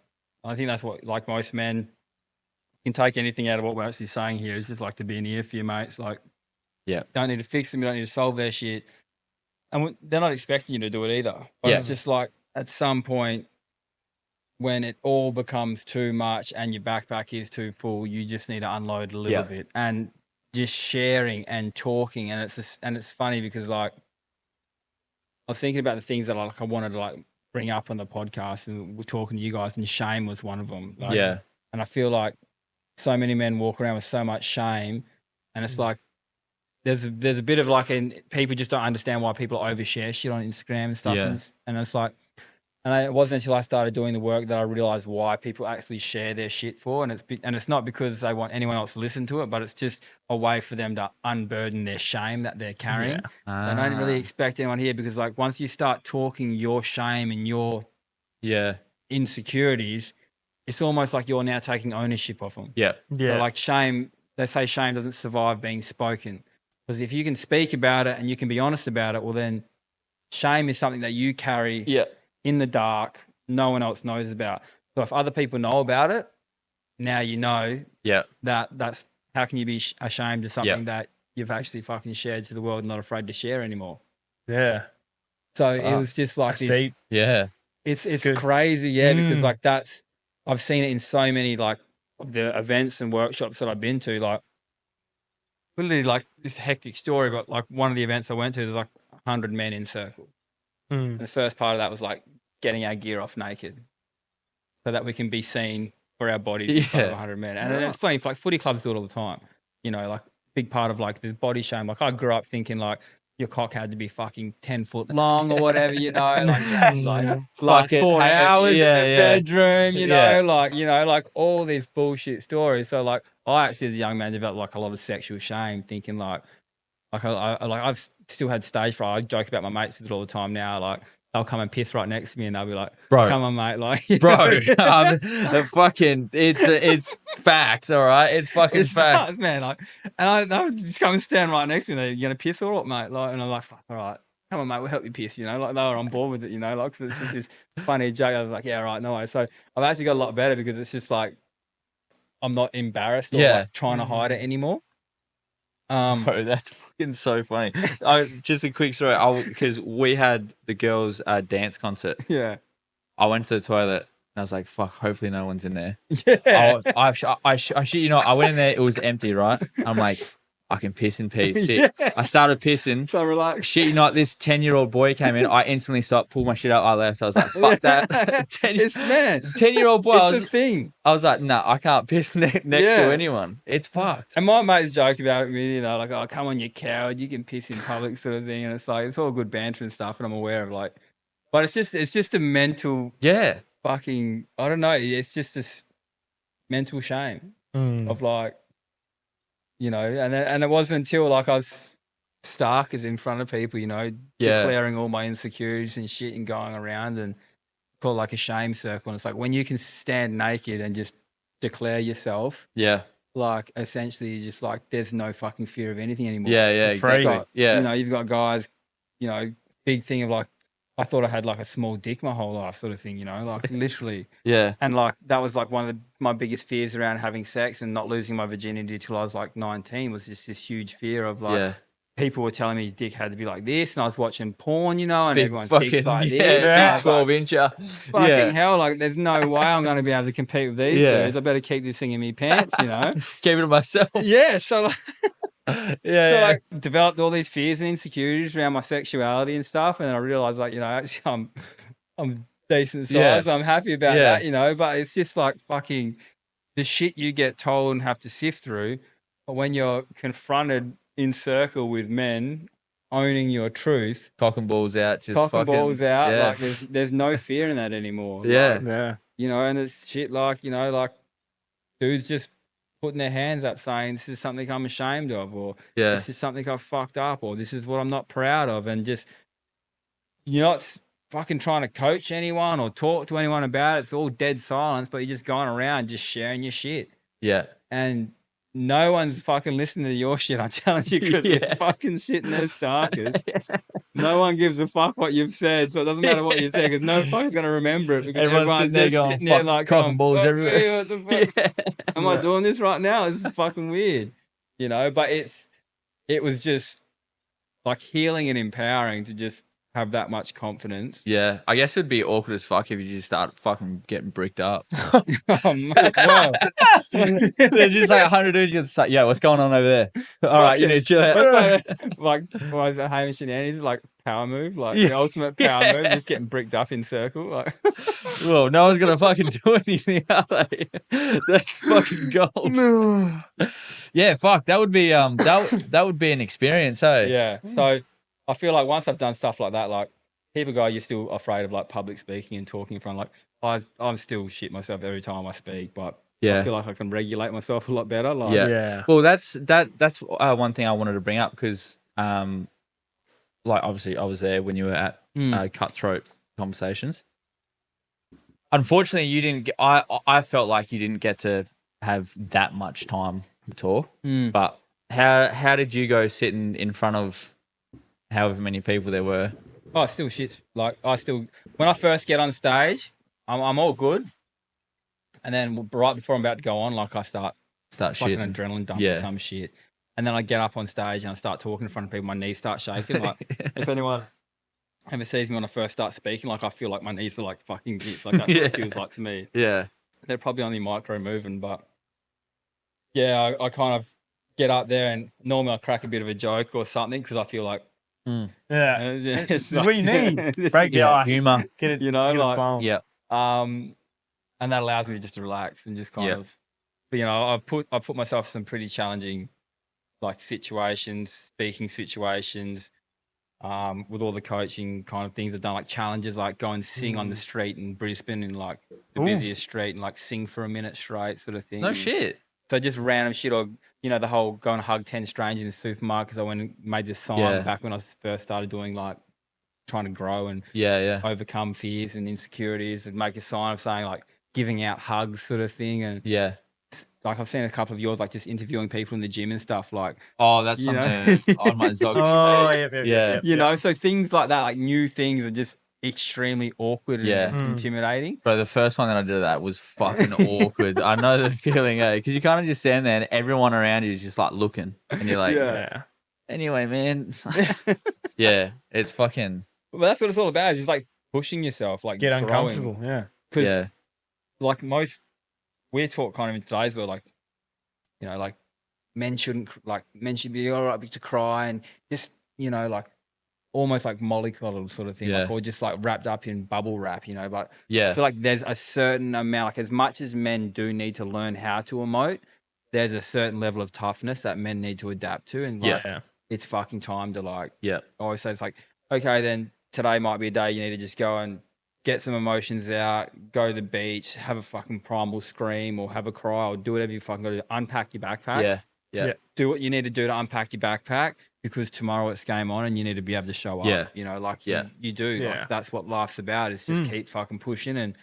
Speaker 4: I think that's what, like most men, can take anything out of what we're actually saying here. It's just like to be an ear for your mates. Like, don't need to fix them. You don't need to solve their shit. And they're not expecting you to do it either. But it's just like, at some point, when it all becomes too much and your backpack is too full, you just need to unload a little bit, and just sharing and talking. And it's funny because, like, I was thinking about the things that I wanted to like bring up on the podcast, and we're talking to you guys, and shame was one of them. Like, and I feel like so many men walk around with so much shame, and it's like there's a bit of like, people just don't understand why people overshare shit on Instagram and stuff, and it's like. And it wasn't until I started doing the work that I realized why people actually share their shit for. And it's not because they want anyone else to listen to it, but it's just a way for them to unburden their shame that they're carrying. They don't really expect anyone here, because like once you start talking your shame and your insecurities, it's almost like you're now taking ownership of them.
Speaker 2: Yeah.
Speaker 4: So like shame, they say shame doesn't survive being spoken. Because if you can speak about it and you can be honest about it, well then shame is something that you carry in the dark, no one else knows about. So if other people know about it, now you know that's how can you be ashamed of something that you've actually fucking shared to the world and not afraid to share anymore.
Speaker 1: Yeah.
Speaker 4: So it was just like
Speaker 1: That's
Speaker 4: this.
Speaker 1: deep.
Speaker 2: Yeah.
Speaker 4: It's
Speaker 1: good.
Speaker 4: crazy, because like I've seen it in so many like the events and workshops that I've been to, like literally like this hectic story, but like one of the events I went to, there's like 100 men in circle. And the first part of that was like getting our gear off naked so that we can be seen for our bodies in front of 100 men. And it's funny, like footy clubs do it all the time. You know, like big part of like this body shame. Like I grew up thinking like your cock had to be fucking 10 foot long or whatever, you know, like last 4 hours in the bedroom, you know, like all these bullshit stories. So like I actually as a young man developed like a lot of sexual shame, thinking like I've still had stage fright. I joke about my mates with it all the time now. Like they'll come and piss right next to me, and they'll be like,
Speaker 2: "Bro,
Speaker 4: come on, mate!" Like,
Speaker 2: fucking, it's facts, all right. It's fucking facts,
Speaker 4: man. Like, and they'll just come and stand right next to me. They're gonna piss or what, mate? Like, and I'm like, fuck, all right, come on, mate, we'll help you piss. You know, like they were on board with it. You know, like 'cause it's just this funny joke. I was like, yeah, all right, no way. So I've actually got a lot better because it's just like I'm not embarrassed or like trying to hide it anymore.
Speaker 2: Bro, that's fucking so funny. Just a quick story. Because we had the girls' dance concert.
Speaker 4: Yeah.
Speaker 2: I went to the toilet and I was like, "Fuck! Hopefully no one's in there."
Speaker 4: Yeah.
Speaker 2: I shit you know. I went in there. It was empty, right? I'm like, I can piss in peace. Sit.
Speaker 4: Yeah.
Speaker 2: I started pissing.
Speaker 4: So relaxed.
Speaker 2: Shit, you know, this 10-year-old boy came in. I instantly stopped, pulled my shit out. I left. I was like, fuck that. 10-year-old boy.
Speaker 4: It's the thing.
Speaker 2: I was like, nah, I can't piss next to anyone. It's fucked.
Speaker 4: And my mates joke about it, you know, like, oh, come on, you coward, you can piss in public sort of thing. And it's like, it's all good banter and stuff. And I'm aware of like, but it's just a mental fucking, I don't know. It's just this mental shame of like, you know, and it wasn't until like I was stark as in front of people, you know, declaring all my insecurities and shit and going around and call it like a shame circle. And it's like when you can stand naked and just declare yourself. Yeah. Like essentially just like there's no fucking fear of anything anymore.
Speaker 2: Yeah, exactly.
Speaker 4: You know, you've got guys, you know, big thing of like, I thought I had like a small dick my whole life sort of thing, you know, like literally. And like that was like one of my biggest fears around having sex and not losing my virginity till I was like 19 was just this huge fear of like people were telling me your dick had to be like this and I was watching porn, you know, and
Speaker 2: big
Speaker 4: everyone's
Speaker 2: fucking,
Speaker 4: dick's like this.
Speaker 2: Big 12-incher.
Speaker 4: Fucking hell, like there's no way I'm going to be able to compete with these dudes. I better keep this thing in me pants, you know.
Speaker 2: Keep it to myself.
Speaker 4: Yeah, so like... like developed all these fears and insecurities around my sexuality and stuff, and then I realized like, you know, actually I'm decent size. I'm happy about that, you know, but it's just like fucking the shit you get told and have to sift through. But when you're confronted in circle with men owning your truth,
Speaker 2: cock and balls out,
Speaker 4: like there's no fear in that anymore. Like, you know, and it's shit like, you know, like dudes just putting their hands up saying this is something I'm ashamed of, or this is something I've fucked up, or this is what I'm not proud of. And just, you're not fucking trying to coach anyone or talk to anyone about it. It's all dead silence, but you're just going around just sharing your shit. Yeah. And no one's fucking listening to your shit, I challenge you, because you're fucking sitting there starkers. No one gives a fuck what you've said, so it doesn't matter what you say because no fucker's going to remember it because everyone's
Speaker 2: there going,
Speaker 4: sitting there like,
Speaker 2: cock and balls everywhere.
Speaker 4: What the fuck? Am I doing this right now? This is fucking weird, you know, but it was just like healing and empowering to just have that much confidence.
Speaker 2: Yeah, I guess it'd be awkward as fuck if you just start fucking getting bricked up.
Speaker 4: Oh, mate, wow.
Speaker 2: There's just like 100 dudes just like, yo, what's going on over there? All right, you need to chill out.
Speaker 4: Like, why is that Hamish and Andy's like power move? Like the ultimate power move, just getting bricked up in circle. Like,
Speaker 2: well, no one's gonna fucking do anything, are they? That's fucking gold. Yeah, fuck. That would be that would be an experience, hey?
Speaker 4: Yeah. So I feel like once I've done stuff like that, like people go, you're still afraid of like public speaking and talking in front. Like I'm still shit myself every time I speak, but I feel like I can regulate myself a lot better. Like,
Speaker 2: Well, that's one thing I wanted to bring up because, like obviously I was there when you were at Cutthroat Conversations. Unfortunately, you didn't get. I felt like you didn't get to have that much time to talk. But how did you go sitting in front of however many people there were
Speaker 4: Oh, it's still shit. Like when I first get on stage, I'm all good, and then right before I'm about to go on, like I start like an adrenaline dump or some shit, and then I get up on stage and I start talking in front of people. My knees start shaking. Like if anyone ever sees me when I first start speaking, like I feel like my knees are like fucking bits. Like that's what it feels like to me.
Speaker 2: Yeah.
Speaker 4: They're probably only micro moving, but yeah, I kind of get up there and normally I crack a bit of a joke or something because I feel like
Speaker 1: Yeah,
Speaker 4: it's
Speaker 1: what you need. Break the ice.
Speaker 2: Humor.
Speaker 1: Get it,
Speaker 4: you know,
Speaker 1: get it
Speaker 4: like
Speaker 1: flowing.
Speaker 2: Yeah.
Speaker 4: and that allows me just to relax and just kind of, but, you know, I put myself in some pretty challenging like situations, speaking situations, with all the coaching kind of things I've done, like challenges, like go and sing on the street in Brisbane in like the busiest street and like sing for a minute straight sort of thing.
Speaker 2: No shit.
Speaker 4: So just random shit, or you know, the whole go and hug 10 strangers in the supermarket because I went and made this sign back when I first started doing like trying to grow and overcome fears and insecurities, and make a sign of saying like giving out hugs sort of thing. And like I've seen a couple of yours, like just interviewing people in the gym and stuff. Like,
Speaker 2: that's on on my Zog.
Speaker 4: You know, so things like that, like new things, are just extremely awkward and intimidating.
Speaker 2: Bro, the first one that I did that was fucking awkward. I know the feeling, because you kind of just stand there and everyone around you is just like looking, and you're like, anyway, man. It's fucking.
Speaker 4: Well, that's what it's all about. Is just like pushing yourself, like
Speaker 1: get
Speaker 4: growing.
Speaker 1: uncomfortable.
Speaker 4: Because like we're taught kind of in today's world, like, you know, like men should be all right to cry and just, you know, like almost like mollycoddled sort of thing, like, or just like wrapped up in bubble wrap, you know. But I feel like there's a certain amount, like as much as men do need to learn how to emote, there's a certain level of toughness that men need to adapt to. And like, it's fucking time to like, I always say it's like, okay, then today might be a day you need to just go and get some emotions out, go to the beach, have a fucking primal scream or have a cry or do whatever you fucking got to do. Unpack your backpack. Do what you need to do to unpack your backpack, because tomorrow it's game on and you need to be able to show up. You know, like you do. Like that's what life's about, is just keep fucking pushing. And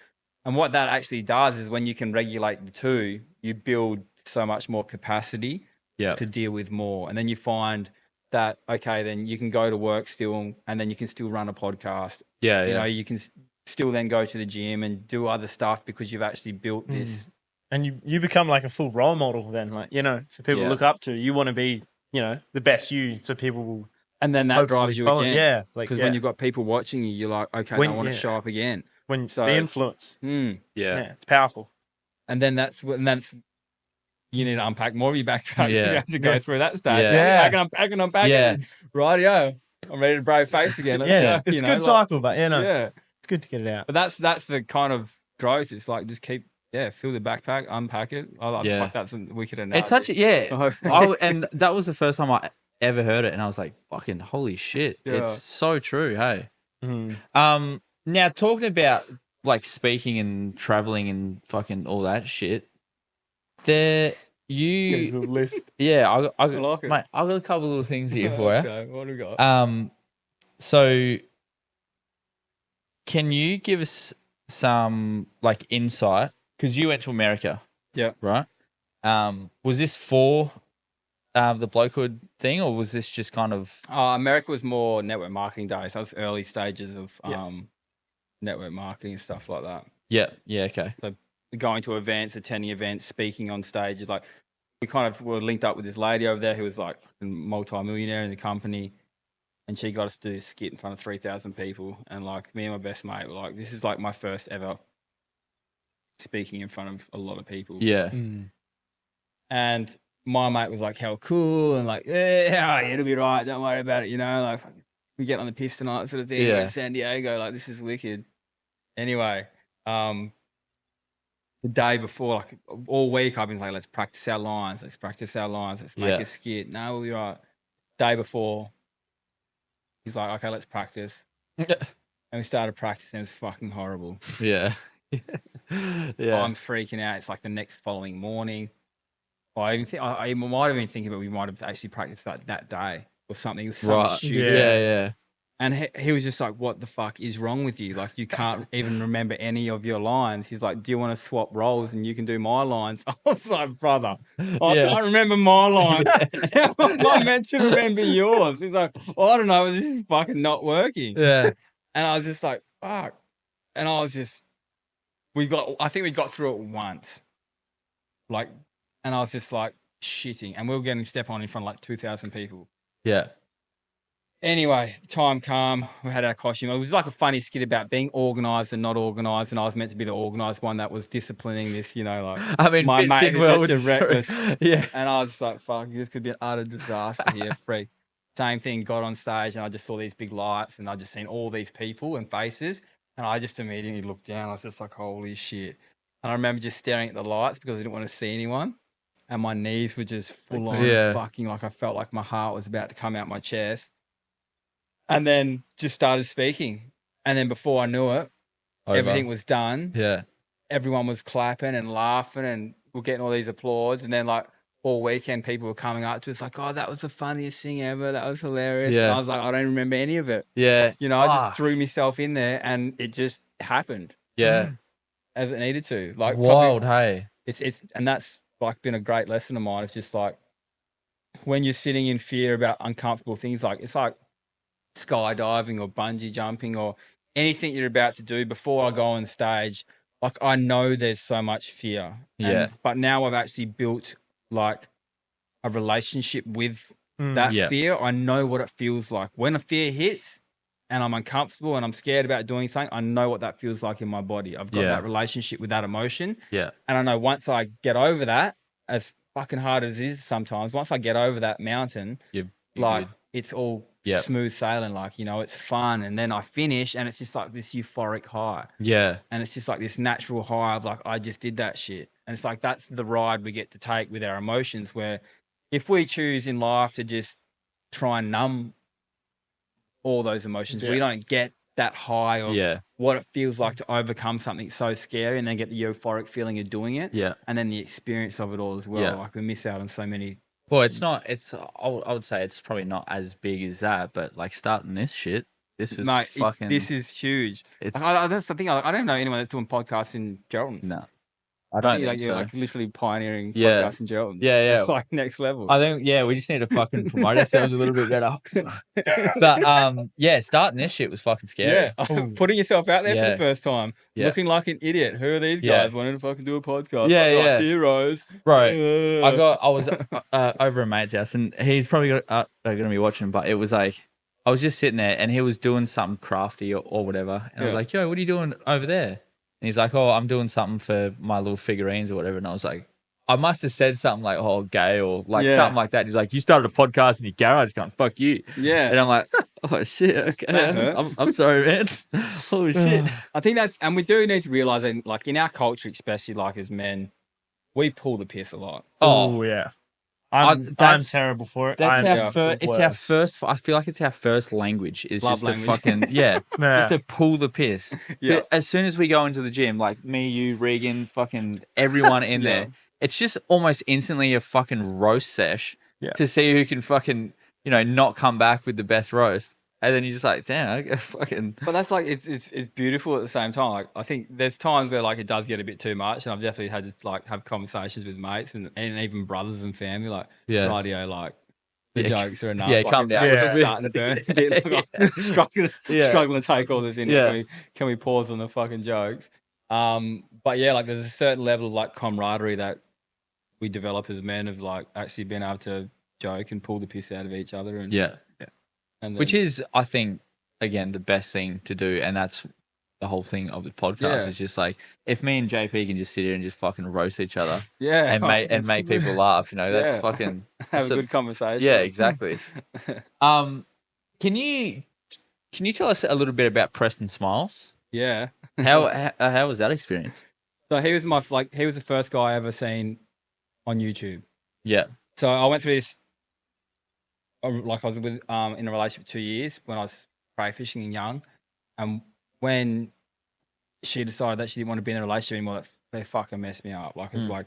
Speaker 4: what that actually does is when you can regulate the two, you build so much more capacity to deal with more. And then you find that, okay, then you can go to work still and then you can still run a podcast. You know, you can still then go to the gym and do other stuff because you've actually built this.
Speaker 1: And you become like a full role model then, like, you know, for people to look up to. You want to be, you know, the best you, so people will.
Speaker 4: And then that drives you again.
Speaker 1: Yeah.
Speaker 4: Because when you've got people watching you, you're like, okay, I want to show up again.
Speaker 1: When the influence.
Speaker 4: Yeah,
Speaker 1: it's powerful.
Speaker 4: And then that's you need to unpack more of your backpack. You have to go through that stage. Unpacking. Rightio. I'm ready to brave face again. Let's go.
Speaker 1: It's a good cycle, but it's good to get it out.
Speaker 4: But that's the kind of growth. It's like just keep fill the backpack, unpack it. Fuck, that's a wicked analogy.
Speaker 2: It's such and that was the first time I ever heard it, and I was like, fucking holy shit. It's so true, hey. Now talking about like speaking and traveling and fucking all that shit,
Speaker 1: Get his little list.
Speaker 2: I
Speaker 4: like it.
Speaker 2: Mate, I've got a couple of little things here for you.
Speaker 4: Okay, what do we got?
Speaker 2: So can you give us some like insight? Because you went to America.
Speaker 4: Yeah.
Speaker 2: Right? Was this for the Blokehood thing, or was this just kind of...
Speaker 4: America was more network marketing days. That was early stages of network marketing and stuff like that.
Speaker 2: Yeah, okay.
Speaker 4: So going to events, attending events, speaking on stages. Like, we kind of were linked up with this lady over there who was like fucking multi-millionaire in the company, and she got us to do this skit in front of 3,000 people. And like me and my best mate were like, this is like my first ever speaking in front of a lot of people.
Speaker 2: Yeah.
Speaker 4: And my mate was like, hell cool, and like, it'll be right, don't worry about it, you know, like we get on the piss tonight sort of thing. Like San Diego, like this is wicked. Anyway, the day before, like all week, I've been like, let's practice our lines, let's make a skit. No, we'll be right. Day before, he's like, okay, let's practice. And we started practicing. It was fucking horrible.
Speaker 2: Yeah.
Speaker 4: I'm freaking out. It's like the next following morning. I might have been thinking, but we might have actually practiced that day or something. It was something stupid.
Speaker 2: Yeah.
Speaker 4: And he was just like, what the fuck is wrong with you? Like, you can't even remember any of your lines. He's like, do you want to swap roles and you can do my lines? I was like, brother, I can't remember my lines. How am I meant to remember yours? He's like, well, I don't know. This is fucking not working.
Speaker 2: Yeah.
Speaker 4: And I was just like, fuck. And I was just, I think we got through it once. Like, and I was just like shitting. And we were getting step on in front of like 2,000 people.
Speaker 2: Yeah.
Speaker 4: Anyway, time come. We had our costume. It was like a funny skit about being organised and not organised, and I was meant to be the organised one that was disciplining this, like
Speaker 2: I mean,
Speaker 4: my mate is just a
Speaker 2: sorry.
Speaker 4: reckless.
Speaker 2: Yeah.
Speaker 4: And I was like, fuck, this could be an utter disaster here, freak. Same thing, got on stage and I just saw these big lights and I just seen all these people and faces and I just immediately looked down. I was just like, holy shit. And I remember just staring at the lights because I didn't want to see anyone. And my knees were just full on fucking, like I felt like my heart was about to come out my chest. And then just started speaking. And then before I knew it, everything was done.
Speaker 2: Yeah.
Speaker 4: Everyone was clapping and laughing and we're getting all these applause. And then like all weekend people were coming up to us like, oh, that was the funniest thing ever. That was hilarious.
Speaker 2: Yeah.
Speaker 4: And I was like, I don't remember any of it.
Speaker 2: Yeah.
Speaker 4: I just threw myself in there and it just happened.
Speaker 2: Yeah.
Speaker 4: As it needed to. Like
Speaker 2: wild,
Speaker 4: probably,
Speaker 2: hey.
Speaker 4: And that's like been a great lesson of mine. It's just like when you're sitting in fear about uncomfortable things, like it's like skydiving or bungee jumping or anything you're about to do before I go on stage, like I know there's so much fear. But now I've actually built like a relationship with that fear. I know what it feels like. When a fear hits and I'm uncomfortable and I'm scared about doing something, I know what that feels like in my body. I've got that relationship with that emotion.
Speaker 2: Yeah.
Speaker 4: And I know once I get over that, as fucking hard as it is sometimes, once I get over that mountain,
Speaker 2: you're
Speaker 4: like
Speaker 2: good.
Speaker 4: it's all smooth sailing, like, it's fun. And then I finish and it's just like this euphoric high.
Speaker 2: Yeah.
Speaker 4: And it's just like this natural high of like, I just did that shit. And it's like, that's the ride we get to take with our emotions, where if we choose in life to just try and numb all those emotions, we don't get that high of what it feels like to overcome something so scary and then get the euphoric feeling of doing it.
Speaker 2: Yeah.
Speaker 4: And then the experience of it all as well.
Speaker 2: Yeah.
Speaker 4: Like we miss out on so many.
Speaker 2: Well, I would say it's probably not as big as that, but like starting this shit, this was fucking.
Speaker 4: This is huge. That's the thing. I don't know anyone that's doing podcasts in Geraldton.
Speaker 2: No. I don't think
Speaker 4: you're
Speaker 2: so.
Speaker 4: like literally pioneering podcasts in Geraldton.
Speaker 2: Yeah.
Speaker 4: It's like next level.
Speaker 2: I think, we just need to fucking promote ourselves a little bit better. But, starting this shit was fucking scary.
Speaker 4: Yeah. Putting yourself out there for the first time. Yeah. Looking like an idiot. Who are these guys wanting to fucking do a podcast?
Speaker 2: Yeah.
Speaker 4: Heroes.
Speaker 2: Bro, I was over a mate's house and he's probably going to be watching, but it was like, I was just sitting there and he was doing something crafty or whatever. And I was like, yo, what are you doing over there? And he's like, oh, I'm doing something for my little figurines or whatever. And I was like, I must have said something like, oh, gay or like something like that. He's like, you started a podcast in your garage, can't fuck you.
Speaker 4: Yeah.
Speaker 2: And I'm like, oh, shit. Okay. I'm sorry, man. Holy shit.
Speaker 4: I think and we do need to realize that, like in our culture, especially like as men, we pull the piss a lot.
Speaker 1: Oh, yeah. I'm terrible for it.
Speaker 2: That's our first. I feel like it's our first language. Is
Speaker 4: Love
Speaker 2: just
Speaker 4: language.
Speaker 2: to fucking just to pull the piss.
Speaker 4: Yeah.
Speaker 2: But as soon as we go into the gym, like me, you, Regan, fucking everyone in there, it's just almost instantly a fucking roast sesh to see who can fucking not come back with the best roast. And then you're just like, damn, I get fucking.
Speaker 4: But that's like it's beautiful at the same time. Like I think there's times where like it does get a bit too much, and I've definitely had to like have conversations with mates and even brothers and family. Like, radio, like the jokes are enough.
Speaker 2: Yeah,
Speaker 4: like,
Speaker 2: calm down.
Speaker 4: It's starting to burn. A bit, like, I'm struggling to take all this in.
Speaker 2: Yeah.
Speaker 4: Can we pause on the fucking jokes? But yeah, like there's a certain level of like camaraderie that we develop as men of like actually being able to joke and pull the piss out of each other. And and then,
Speaker 2: which is, I think, again, the best thing to do. And that's the whole thing of the podcast. It's just like, if me and JP can just sit here and just fucking roast each other and make people laugh, that's fucking...
Speaker 4: Have a good conversation.
Speaker 2: Yeah, exactly. Can you tell us a little bit about Preston Smiles?
Speaker 4: Yeah.
Speaker 2: How was that experience?
Speaker 4: So he was he was the first guy I ever seen on YouTube.
Speaker 2: Yeah.
Speaker 4: So I went through this, like I was with in a relationship for 2 years when I was prey fishing and young, and when she decided that she didn't want to be in a relationship anymore, they fucking messed me up. Like, it was like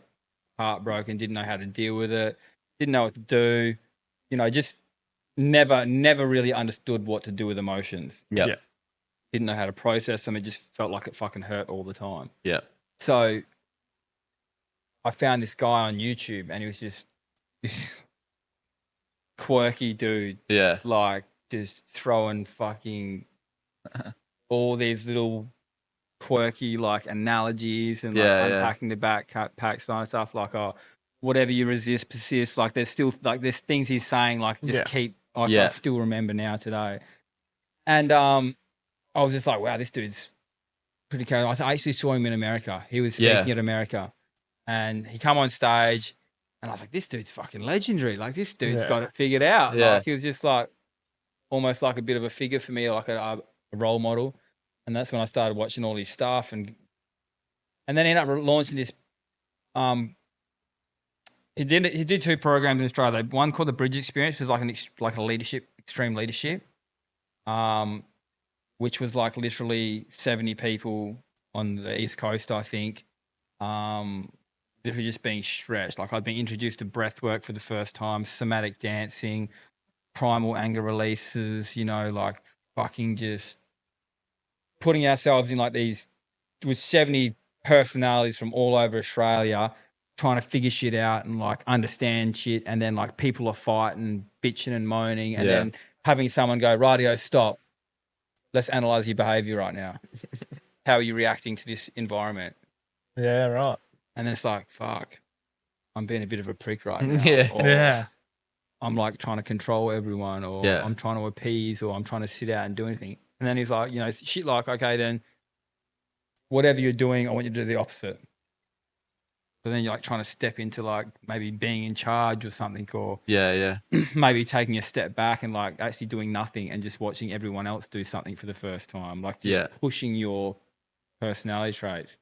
Speaker 4: heartbroken, didn't know how to deal with it, didn't know what to do, just never really understood what to do with emotions.
Speaker 2: Yeah.
Speaker 4: Didn't know how to process them. It just felt like it fucking hurt all the time.
Speaker 2: Yeah.
Speaker 4: So I found this guy on YouTube, and he was just this quirky dude.
Speaker 2: Yeah.
Speaker 4: Like just throwing fucking all these little quirky like analogies and like unpacking the backpack side and stuff like, oh, whatever you resist persists. Like there's still like there's things he's saying like just keep. I still remember now today. And I was just like, wow, this dude's pretty charismatic. I actually saw him in America. He was speaking at America, and he come on stage, and I was like, this dude's fucking legendary. Like this dude's got it figured out.
Speaker 2: Yeah.
Speaker 4: Like he was just like almost like a bit of a figure for me, like a role model. And that's when I started watching all his stuff, and then he ended up launching this. He did 2 programs in Australia. One called the Bridge Experience, was like a extreme leadership, which was like literally 70 people on the East Coast, I think. This was just being stretched. Like I'd been introduced to breath work for the first time, somatic dancing, primal anger releases, like fucking just putting ourselves in like these with 70 personalities from all over Australia, trying to figure shit out and like understand shit. And then like people are fighting, bitching and moaning, and then having someone go, rightio, stop. Let's analyze your behavior right now. How are you reacting to this environment?
Speaker 1: Yeah, right.
Speaker 4: And then it's like, fuck, I'm being a bit of a prick right now.
Speaker 1: Yeah.
Speaker 4: I'm like trying to control everyone, or I'm trying to appease, or I'm trying to sit out and do anything. And then he's like, shit like, okay, then whatever you're doing, I want you to do the opposite. But then you're like trying to step into like maybe being in charge or something, or maybe taking a step back and like actually doing nothing and just watching everyone else do something for the first time, like just pushing your personality traits.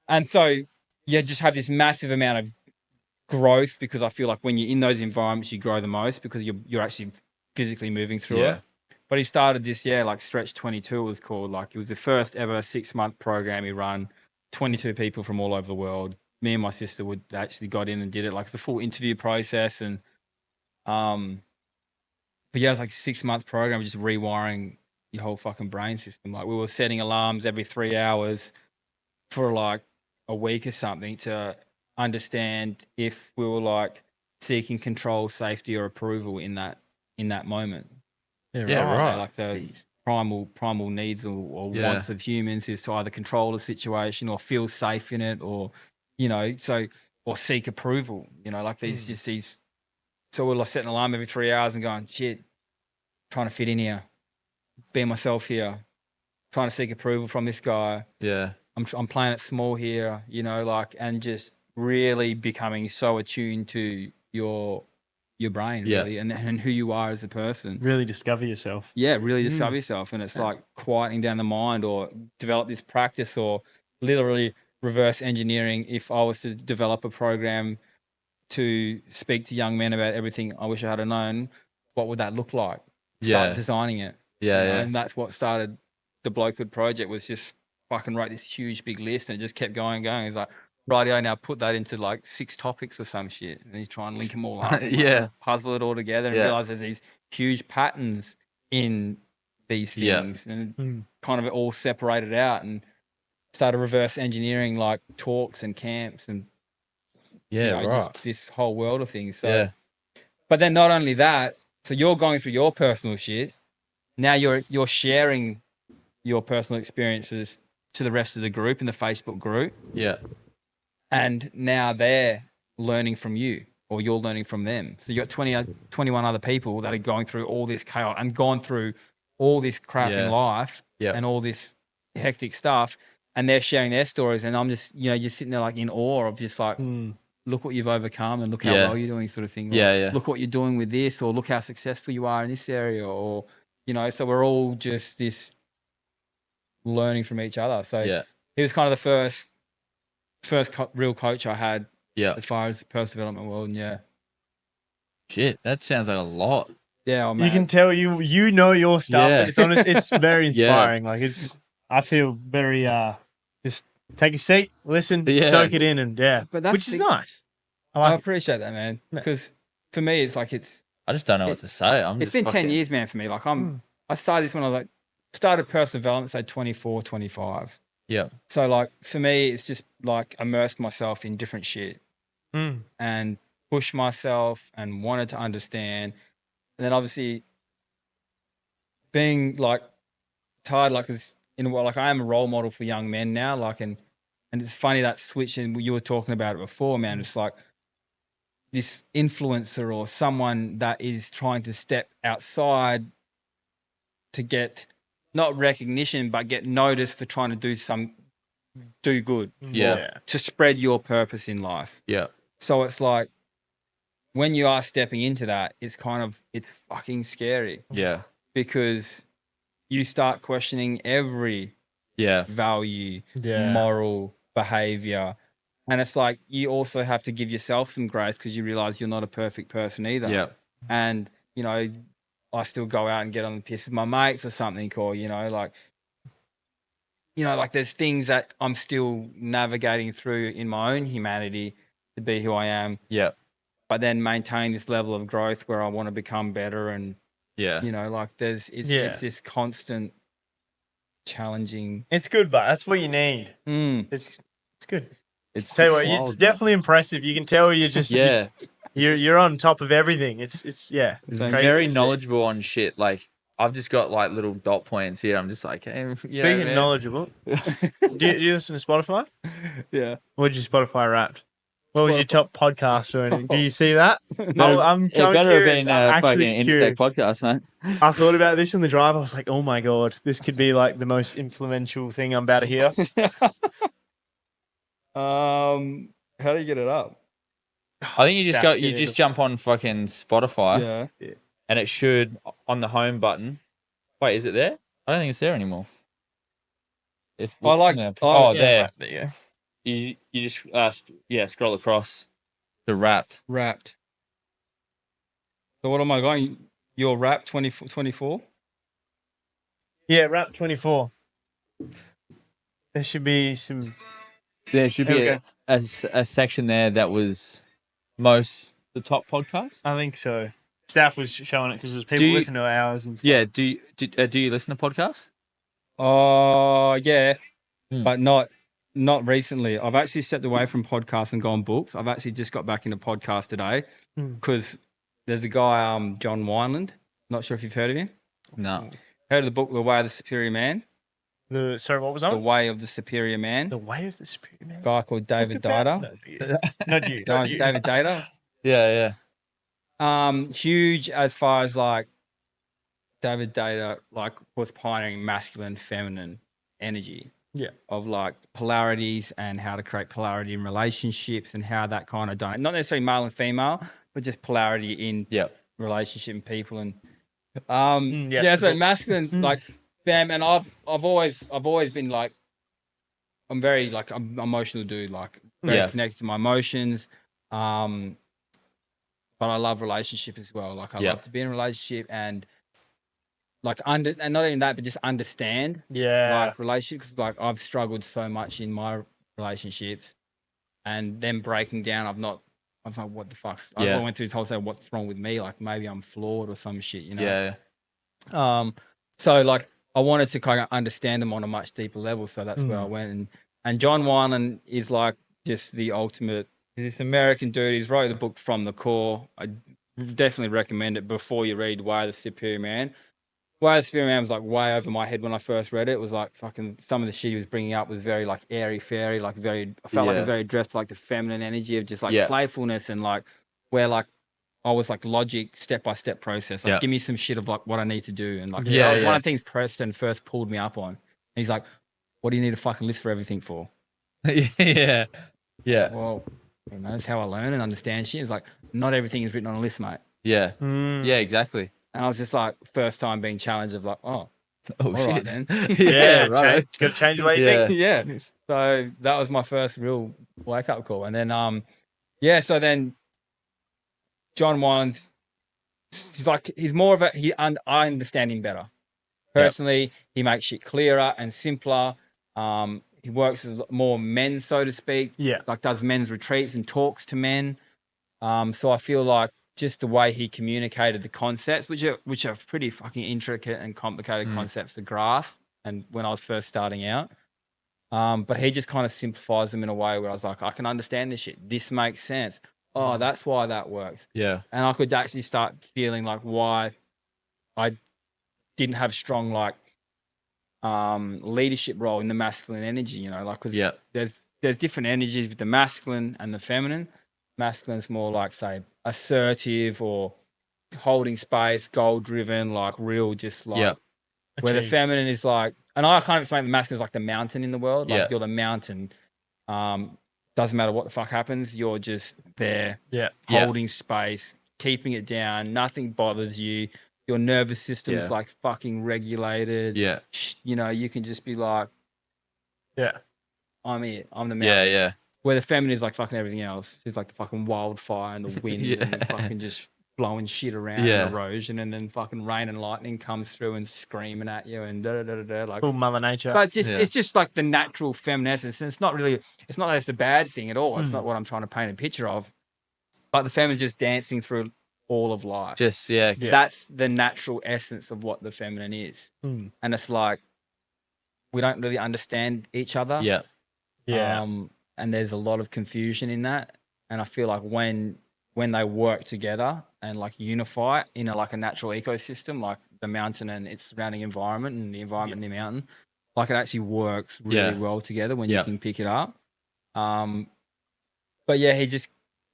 Speaker 4: And so, just have this massive amount of growth, because I feel like when you're in those environments, you grow the most because you're actually physically moving through it. But he started this, like Stretch 22 it was called. Like it was the first ever 6-month program he run. 22 people from all over the world. Me and my sister would actually got in and did it. Like it's a full interview process, and but it was like a 6-month program, just rewiring your whole fucking brain system. Like we were setting alarms every 3 hours for like a week or something to understand if we were like seeking control, safety, or approval in that moment.
Speaker 2: Right.
Speaker 4: Like the primal needs or wants of humans is to either control a situation or feel safe in it, or or seek approval. Like these just these. So we're like setting an alarm every 3 hours and going, shit, trying to fit in here, be myself here, trying to seek approval from this guy. I'm playing it small here, and just really becoming so attuned to your brain, really, and who you are as a person.
Speaker 1: Really discover yourself.
Speaker 4: Yeah, really discover yourself. And it's like quieting down the mind, or develop this practice, or literally reverse engineering. If I was to develop a program to speak to young men about everything I wish I had known, what would that look like? Start designing it. And that's what started the Blokehood project, was just fucking write this huge big list, and it just kept going. It's like, rightio, now put that into like 6 topics or some shit, and he's trying to link them all up, and puzzle it all together, and realize there's these huge patterns in these things, and kind of all separated out, and started reverse engineering like talks and camps, and just this whole world of things. So, but then not only that, so you're going through your personal shit. Now you're sharing your personal experiences to the rest of the group in the Facebook group. And now they're learning from you, or you're learning from them. So you got 21 other people that are going through all this chaos and gone through all this crap in life and all this hectic stuff, and they're sharing their stories. And I'm just, just sitting there like in awe of just like, look what you've overcome, and look how well you're doing, sort of thing. Or, look what you're doing with this, or look how successful you are in this area, or, so we're all just this learning from each other. So he was kind of the first real coach I had as far as the personal development world. And
Speaker 2: shit, that sounds like a lot.
Speaker 4: Oh, man.
Speaker 1: You can tell you know your stuff. It's honest, it's very inspiring. Like I feel very just take a seat, listen, soak it in, and
Speaker 4: but that's
Speaker 1: which is nice.
Speaker 4: I appreciate that, man, because for me it's like it's
Speaker 2: I just don't know what to say.
Speaker 4: It's been 10 years, man, for me. Like I started this when I was like, started personal development, say 24, 25.
Speaker 2: Yeah.
Speaker 4: So like for me, it's just like immersed myself in different shit and pushed myself and wanted to understand. And then obviously being like tired, like, cause in a way, like I am a role model for young men now. Like, and it's funny that switch, and you were talking about it before, man. It's like this influencer or someone that is trying to step outside to get not recognition, but get noticed for trying to do good.
Speaker 2: Yeah.
Speaker 4: To spread your purpose in life.
Speaker 2: Yeah.
Speaker 4: So it's like when you are stepping into that, it's fucking scary.
Speaker 2: Yeah.
Speaker 4: Because you start questioning every value, moral behavior. And it's like you also have to give yourself some grace because you realize you're not a perfect person either.
Speaker 2: Yeah.
Speaker 4: And, you know, I still go out and get on the piss with my mates or something, or, like there's things that I'm still navigating through in my own humanity to be who I am.
Speaker 2: Yeah.
Speaker 4: But then maintain this level of growth where I want to become better. And, like it's this constant challenging.
Speaker 1: It's good, but that's what you need. It's good.
Speaker 4: It's
Speaker 1: it's definitely impressive. You can tell you're just you're on top of everything. It's
Speaker 2: I'm very knowledgeable on shit. Like I've just got like little dot points here. I'm just like, hey,
Speaker 1: speaking of knowledgeable, do you listen to Spotify?
Speaker 4: Yeah.
Speaker 1: What did you Spotify Wrapped? What was your top podcast or anything? Do you see that? I'm
Speaker 2: better
Speaker 1: curious.
Speaker 2: have been a fucking Intersect podcast, man.
Speaker 1: I thought about this on the drive. I was like, oh my God, this could be like the most influential thing I'm about to hear.
Speaker 4: How do you get it up?
Speaker 2: I think you just jump on fucking Spotify.
Speaker 4: Yeah.
Speaker 2: And it should on the home button. Wait, is it there? I don't think it's there anymore.
Speaker 4: there.
Speaker 2: There.
Speaker 1: Yeah.
Speaker 2: You just scroll across to Wrapped.
Speaker 4: So what am I going? Your Wrapped 24?
Speaker 1: Yeah, Wrapped 24. There should be some.
Speaker 2: There should be a section there that was the top podcast.
Speaker 1: I think so. Staff was showing it because there's people listening to ours and stuff.
Speaker 2: Yeah. Do you listen to podcasts?
Speaker 4: Oh yeah, but not recently. I've actually stepped away from podcasts and gone books. I've actually just got back into podcast today because there's a guy, John Wineland. Not sure if you've heard of him.
Speaker 2: No.
Speaker 4: Heard of the book, The Way of the Superior Man?
Speaker 1: Sorry, what was that?
Speaker 4: The Way of the Superior Man.
Speaker 1: The Way of the Superior Man.
Speaker 4: A guy called David Data.
Speaker 1: Not you.
Speaker 4: David Data.
Speaker 2: Yeah.
Speaker 4: Huge as far as like David Data like was pioneering masculine, feminine energy.
Speaker 1: Yeah.
Speaker 4: Of like polarities and how to create polarity in relationships and how that kind of done. Not necessarily male and female, but just polarity in relationship and people and so masculine like bam, and I've always been like I'm very like I'm an emotional dude, like very connected to my emotions. But I love relationship as well. Like I love to be in a relationship and like and not even that, but just understand. Like relationships. Like I've struggled so much in my relationships, and then breaking down. I'm like, what the fuck? I went through this whole saying, what's wrong with me? Like maybe I'm flawed or some shit, you know?
Speaker 2: Yeah.
Speaker 4: So like I wanted to kind of understand them on a much deeper level. So that's where I went. And John Wineland is like just the ultimate. He's this American dude. He's wrote the book From the Core. I definitely recommend it before you read Way of the Superior Man. Way of the Superior Man was like way over my head when I first read it. It was like fucking some of the shit he was bringing up was very like airy fairy, like very. I felt like it was very addressed like the feminine energy of just like playfulness and like where like I was like logic, step by step process. Like give me some shit of like what I need to do and like that was one of the things Preston first pulled me up on. And he's like, "What do you need a fucking list for everything for?"
Speaker 2: Yeah.
Speaker 4: Well, that's how I learn and understand shit. It's like not everything is written on a list, mate.
Speaker 2: Yeah. Yeah, exactly.
Speaker 4: And I was just like, first time being challenged of like, all
Speaker 2: shit.
Speaker 4: right then.
Speaker 1: Right. Got to change the way you think.
Speaker 4: Yeah. So that was my first real wake up call. And then, so then John Wineland, he's more of I understand him better. Personally, he makes shit clearer and simpler. He works with more men, so to speak.
Speaker 1: Yeah.
Speaker 4: Like does men's retreats and talks to men. So I feel like just the way he communicated the concepts, which are pretty fucking intricate and complicated concepts to grasp. And when I was first starting out, but he just kind of simplifies them in a way where I was like, I can understand this shit. This makes sense. Oh, that's why that works.
Speaker 2: Yeah.
Speaker 4: And I could actually start feeling like why I didn't have strong like leadership role in the masculine energy, you know, like because there's different energies with the masculine and the feminine. Masculine's more like say assertive or holding space, goal driven, like real, just like where the feminine is like, and I kind of explain the masculine is like the mountain in the world. Like you're the mountain. Doesn't matter what the fuck happens, you're just there, holding space, keeping it down. Nothing bothers you. Your nervous system is like fucking regulated.
Speaker 2: Yeah.
Speaker 4: You know, you can just be like, I'm it. I'm the mountain.
Speaker 2: Yeah, yeah.
Speaker 4: Where the feminine is like fucking everything else. She's like the fucking wildfire and the wind and fucking just blowing shit around and erosion, and then fucking rain and lightning comes through and screaming at you and da da da da. Like
Speaker 1: full Mother Nature.
Speaker 4: But just it's just like the natural feminine essence. And it's not that it's a bad thing at all. It's not what I'm trying to paint a picture of. But the feminine's just dancing through all of life.
Speaker 2: Just
Speaker 4: That's the natural essence of what the feminine is. And it's like we don't really understand each other.
Speaker 1: Yeah.
Speaker 4: And there's a lot of confusion in that. And I feel like when they work together and like unify in a natural ecosystem, like the mountain and its surrounding environment and the environment in the mountain, like it actually works really well together when you can pick it up. But yeah,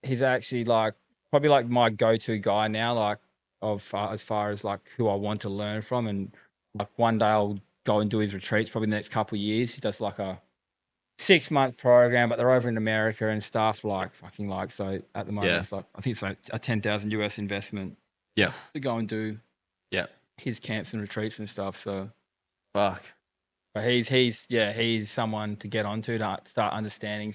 Speaker 4: he's actually like probably like my go-to guy now, like as far as like who I want to learn from. And like one day I'll go and do his retreats probably in the next couple of years. He does like a 6-month program, but they're over in America and stuff, like fucking like, so at the moment it's like, I think it's like a 10,000 US investment to go and do his camps and retreats and stuff. So
Speaker 2: fuck.
Speaker 4: But he's someone to get onto to start understanding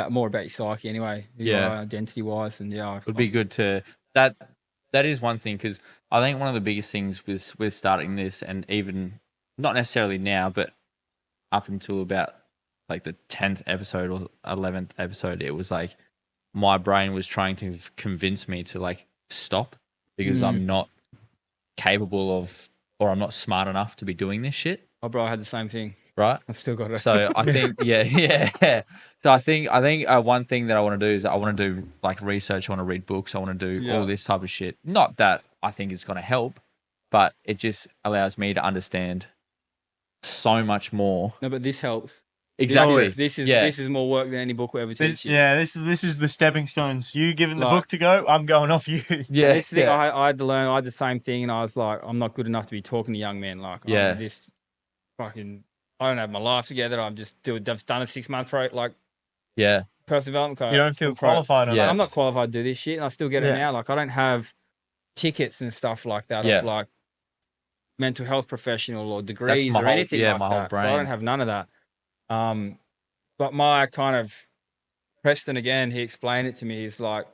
Speaker 4: more about your psyche anyway, identity wise. And it
Speaker 2: would be good to that is one thing, because I think one of the biggest things with starting this, and even not necessarily now, but up until about like the 10th episode or 11th episode, it was like my brain was trying to convince me to like stop because I'm not capable of, or I'm not smart enough to be doing this shit.
Speaker 4: Oh, bro, I had the same thing.
Speaker 2: Right.
Speaker 4: I still got it.
Speaker 2: So I think, So I think one thing that I want to do is I want to do like research. I want to read books. I want to do all this type of shit. Not that I think it's going to help, but it just allows me to understand so much more.
Speaker 4: No, but this helps.
Speaker 2: Exactly.
Speaker 4: This is more work than any book will ever teach you.
Speaker 1: Yeah, this is the stepping stones. You giving the book to go, I'm going off you.
Speaker 4: Yeah, this thing I had to learn. I had the same thing, and I was like, I'm not good enough to be talking to young men. Like, I'm just fucking, I don't have my life together. I've done a 6-month personal development coach.
Speaker 1: You don't feel qualified.
Speaker 4: I'm not qualified to do this shit, and I still get it now. Like, I don't have tickets and stuff like that of like mental health professional or degrees or anything like
Speaker 2: my
Speaker 4: that.
Speaker 2: whole brain.
Speaker 4: So I don't have none of that. But my kind of Preston, again, he explained it to me. He's like,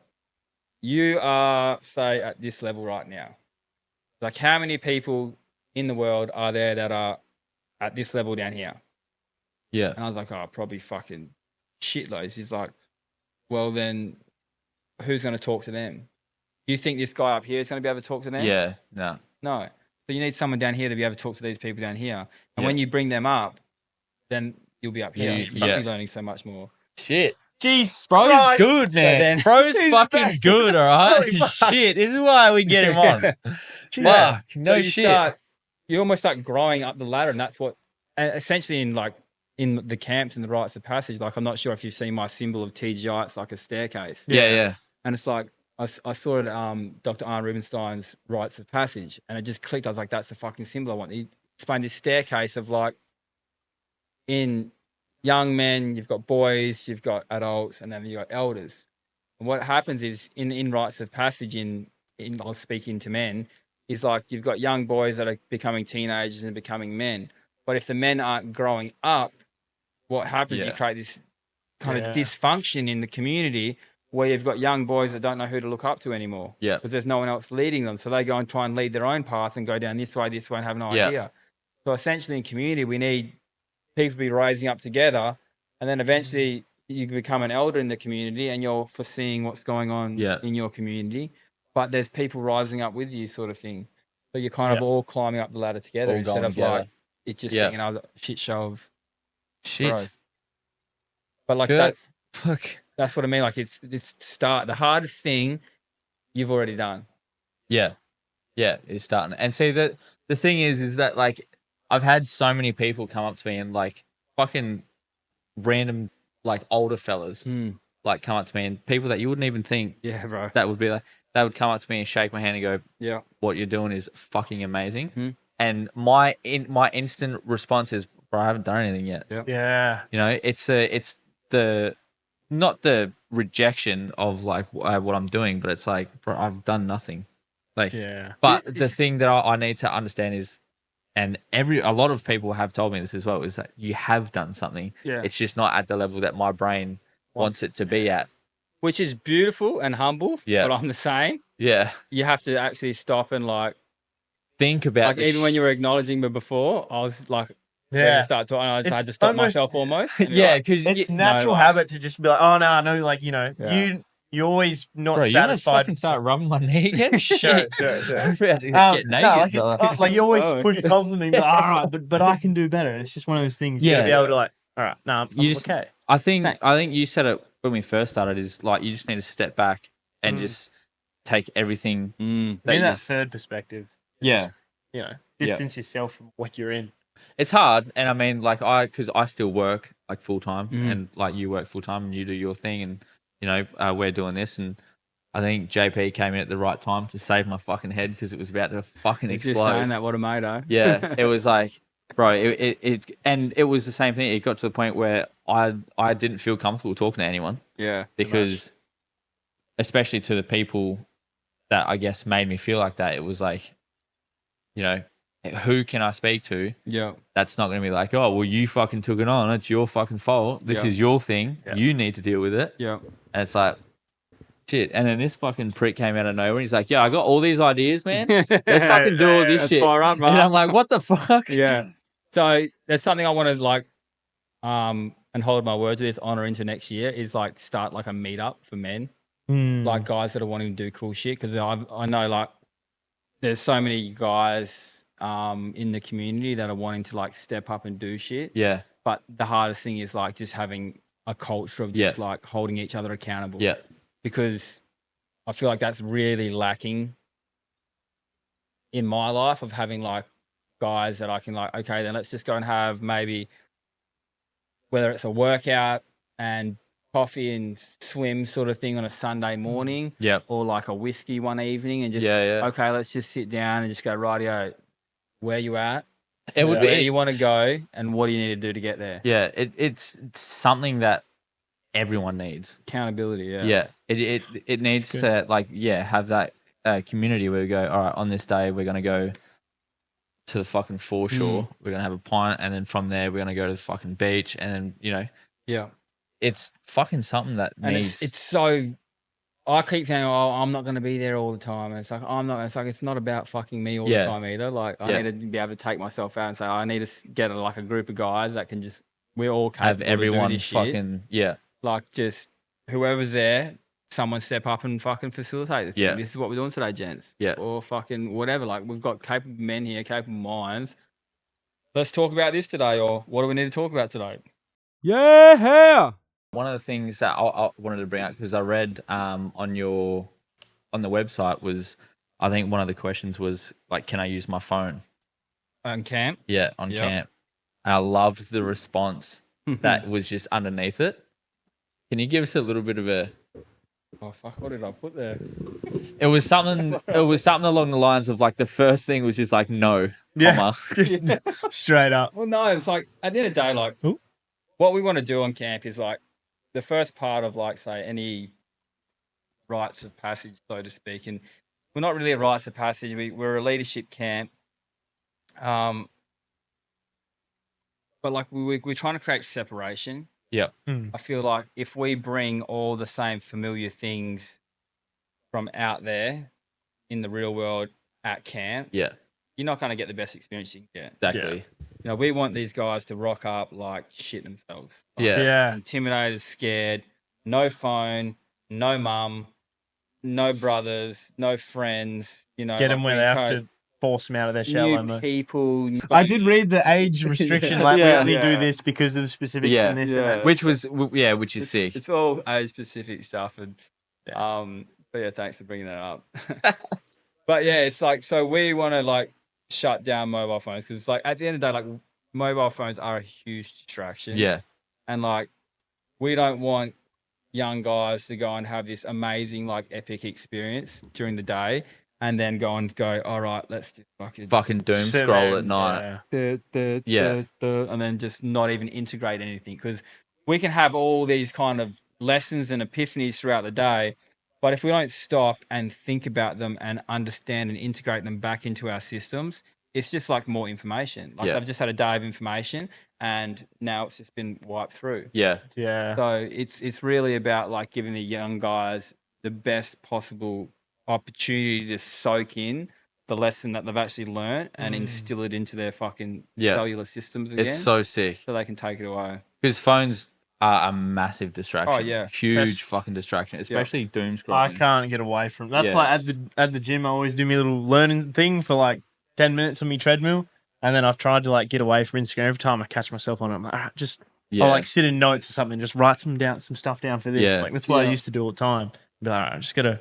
Speaker 4: you are, say, at this level right now. Like, how many people in the world are there that are at this level down here?
Speaker 2: Yeah.
Speaker 4: And I was like, oh, probably fucking shitloads. He's like, well, then who's going to talk to them? You think this guy up here is going to be able to talk to them?
Speaker 2: Yeah, no.
Speaker 4: No. So you need someone down here to be able to talk to these people down here. And when you bring them up, then you'll be up here. You'll be learning so much more.
Speaker 2: Shit.
Speaker 1: Jeez,
Speaker 2: bro's good, man. Bro's fucking good, all right? Shit, this is why we get him on. Fuck, no shit.
Speaker 4: You almost start growing up the ladder, and that's what, essentially in the camps and the rites of passage, like I'm not sure if you've seen my symbol of TGI, it's like a staircase.
Speaker 2: Yeah.
Speaker 4: And it's like, I saw it at Dr. Arne Rubinstein's rites of passage, and it just clicked. I was like, that's the fucking symbol I want. He explained this staircase of like, in young men, you've got boys, you've got adults, and then you've got elders. And what happens is in rites of passage, in I'll speak into men, is like you've got young boys that are becoming teenagers and becoming men. But if the men aren't growing up, what happens? You create this kind of dysfunction in the community where you've got young boys that don't know who to look up to anymore.
Speaker 2: Yeah.
Speaker 4: Because there's no one else leading them. So they go and try and lead their own path and go down this way, and have no idea. So essentially in community, we need people to be rising up together. And then eventually you become an elder in the community and you're foreseeing what's going on in your community, but there's people rising up with you, sort of thing. So you're kind of all climbing up the ladder together
Speaker 2: All
Speaker 4: instead
Speaker 2: going
Speaker 4: of
Speaker 2: together.
Speaker 4: like it just being another shit show of
Speaker 2: Shit.
Speaker 4: growth. But like that's what I mean. Like it's the hardest thing you've already done.
Speaker 2: Yeah. Yeah, it's starting. And see, the thing is that like I've had so many people come up to me and like fucking random like older fellas like come up to me, and people that you wouldn't even think
Speaker 4: bro,
Speaker 2: that would be like, they would come up to me and shake my hand and go,
Speaker 4: yeah,
Speaker 2: what you're doing is fucking amazing. And my instant response is, bro, I haven't done anything yet.
Speaker 1: Yeah.
Speaker 2: You know, it's the not the rejection of like what I'm doing, but it's like, bro, I've done nothing. Like, but the thing that I need to understand is, and a lot of people have told me this as well, is that you have done something.
Speaker 4: Yeah.
Speaker 2: It's just not at the level that my brain wants it to be at.
Speaker 4: Which is beautiful and humble.
Speaker 2: Yeah.
Speaker 4: But I'm the same.
Speaker 2: Yeah.
Speaker 4: You have to actually stop and like
Speaker 2: think about
Speaker 4: like even when you were acknowledging me before, I was like start talking, I just had to stop
Speaker 1: almost,
Speaker 4: myself almost.
Speaker 2: Yeah, because
Speaker 1: it's natural habit to just be like, oh no, I know, like, you know, you're always not
Speaker 2: bro,
Speaker 1: satisfied.
Speaker 2: You fucking start rubbing my knee again.
Speaker 1: Sure.
Speaker 2: Get naked,
Speaker 1: no, like, like you always push constantly, like, all right, but I can do better. It's just one of those things. You gotta be able to like, all right, no, I'm okay.
Speaker 2: I think you said it when we first started. Is like you just need to step back and just take everything.
Speaker 1: In that third perspective.
Speaker 2: Yeah.
Speaker 1: You know, distance yourself from what you're in.
Speaker 2: It's hard, and I mean, like because I still work like full time, and like you work full time, and you do your thing, and you know we're doing this, and I think JP came in at the right time to save my fucking head because it was about to fucking explode.
Speaker 4: Just saying that, what a mate, eh?
Speaker 2: Yeah, it was like, bro, it was the same thing. It got to the point where I didn't feel comfortable talking to anyone.
Speaker 4: Yeah,
Speaker 2: because especially to the people that I guess made me feel like that, it was like, you know, who can I speak to?
Speaker 4: Yeah.
Speaker 2: That's not going to be like, oh, well, you fucking took it on. It's your fucking fault. This is your thing. Yeah. You need to deal with it.
Speaker 4: Yeah.
Speaker 2: And it's like, shit. And then this fucking prick came out of nowhere. And he's like, yeah, I got all these ideas, man. Let's fucking do all this shit.
Speaker 4: Far up,
Speaker 2: and I'm like, what the fuck?
Speaker 4: Yeah. So there's something I want to like, and hold my word to this, honor into next year is like start like a meetup for men, like guys that are wanting to do cool shit. Because I know like there's so many guys in the community that are wanting to like step up and do shit.
Speaker 2: Yeah.
Speaker 4: But the hardest thing is like just having a culture of just like holding each other accountable.
Speaker 2: Yeah.
Speaker 4: Because I feel like that's really lacking in my life, of having like guys that I can like, okay, then let's just go and have maybe whether it's a workout and coffee and swim sort of thing on a Sunday morning, or like a whiskey one evening, and just okay, let's just sit down and just go, rightio, where you at?
Speaker 2: It would be
Speaker 4: where you want to go, and what do you need to do to get there?
Speaker 2: Yeah, it's something that everyone needs.
Speaker 4: Accountability.
Speaker 2: Yeah. It needs to like have that community where we go, all right, on this day we're gonna go to the fucking foreshore. We're gonna have a pint, and then from there we're gonna go to the fucking beach, and then it's fucking something that needs.
Speaker 4: It's so. I keep saying, oh, I'm not going to be there all the time. And it's like, I'm not. It's like, it's not about fucking me all the time either. Like, I need to be able to take myself out and say, I need to get like a group of guys that can just, we're all capable
Speaker 2: have everyone
Speaker 4: of doing this
Speaker 2: fucking
Speaker 4: shit. Like, just whoever's there, someone step up and fucking facilitate this thing. This is what we're doing today, gents. Or fucking whatever. Like, we've got capable men here, capable minds. Let's talk about this today, or what do we need to talk about today?
Speaker 2: Yeah. One of the things that I wanted to bring up, because I read on the website, was I think one of the questions was like, can I use my phone
Speaker 4: on camp?
Speaker 2: Yeah, on camp. And I loved the response that was just underneath it. Can you give us a little bit of a?
Speaker 4: Oh fuck! What did I put there?
Speaker 2: It was something. It was something along the lines of like the first thing was just like no,
Speaker 1: just straight up.
Speaker 4: Well, no, it's like at the end of the day, like what we want to do on camp is like. The first part of like, say, any rites of passage, so to speak, and we're not really a rites of passage. We're a leadership camp, but like we're trying to create separation.
Speaker 2: Yeah,
Speaker 4: I feel like if we bring all the same familiar things from out there in the real world at camp,
Speaker 2: you're
Speaker 4: not going to get the best experience you can get.
Speaker 2: Exactly.
Speaker 4: You know, we want these guys to rock up like shit themselves. Like,
Speaker 1: Yeah.
Speaker 4: intimidated, scared, no phone, no mum, no brothers, no friends. You know,
Speaker 1: Get
Speaker 4: like
Speaker 1: them where
Speaker 4: we
Speaker 1: they have
Speaker 4: encourage
Speaker 1: to force them out of their shell
Speaker 4: new
Speaker 1: almost.
Speaker 4: people.
Speaker 1: I did read the age restriction. Like, we
Speaker 4: Yeah,
Speaker 1: only do
Speaker 4: yeah.
Speaker 1: this because of the specifics in this and that.
Speaker 2: Which is sick.
Speaker 4: It's all age specific stuff, and but yeah, thanks for bringing that up. But yeah, it's like, so we want to like shut down mobile phones because it's like at the end of the day, like mobile phones are a huge distraction.
Speaker 2: Yeah.
Speaker 4: And like we don't want young guys to go and have this amazing like epic experience during the day and then go, all right, let's just
Speaker 2: Fucking doom
Speaker 1: Sit
Speaker 2: scroll
Speaker 1: there
Speaker 2: at
Speaker 1: and-
Speaker 2: night.
Speaker 4: and then just not even integrate anything, because we can have all these kind of lessons and epiphanies throughout the day, but if we don't stop and think about them and understand and integrate them back into our systems, it's just like more information. Like I've just had a day of information and now it's just been wiped through.
Speaker 2: Yeah.
Speaker 1: Yeah.
Speaker 4: So it's really about like giving the young guys the best possible opportunity to soak in the lesson that they've actually learned and instill it into their fucking cellular systems again.
Speaker 2: It's so sick.
Speaker 4: So they can take it away.
Speaker 2: Because phones are a massive distraction.
Speaker 4: Oh, yeah.
Speaker 2: Huge fucking distraction, especially doom scrolling.
Speaker 1: I can't get away from. That's
Speaker 2: Yeah.
Speaker 1: like at the gym. I always do my little learning thing for like 10 minutes on my treadmill, and then I've tried to like get away from Instagram. Every time I catch myself on it, I'm like, I'll like sit in notes or something, just write some stuff down for this.
Speaker 2: Yeah.
Speaker 1: Like that's what I used to do all the time. Be like, all right, I'm just gonna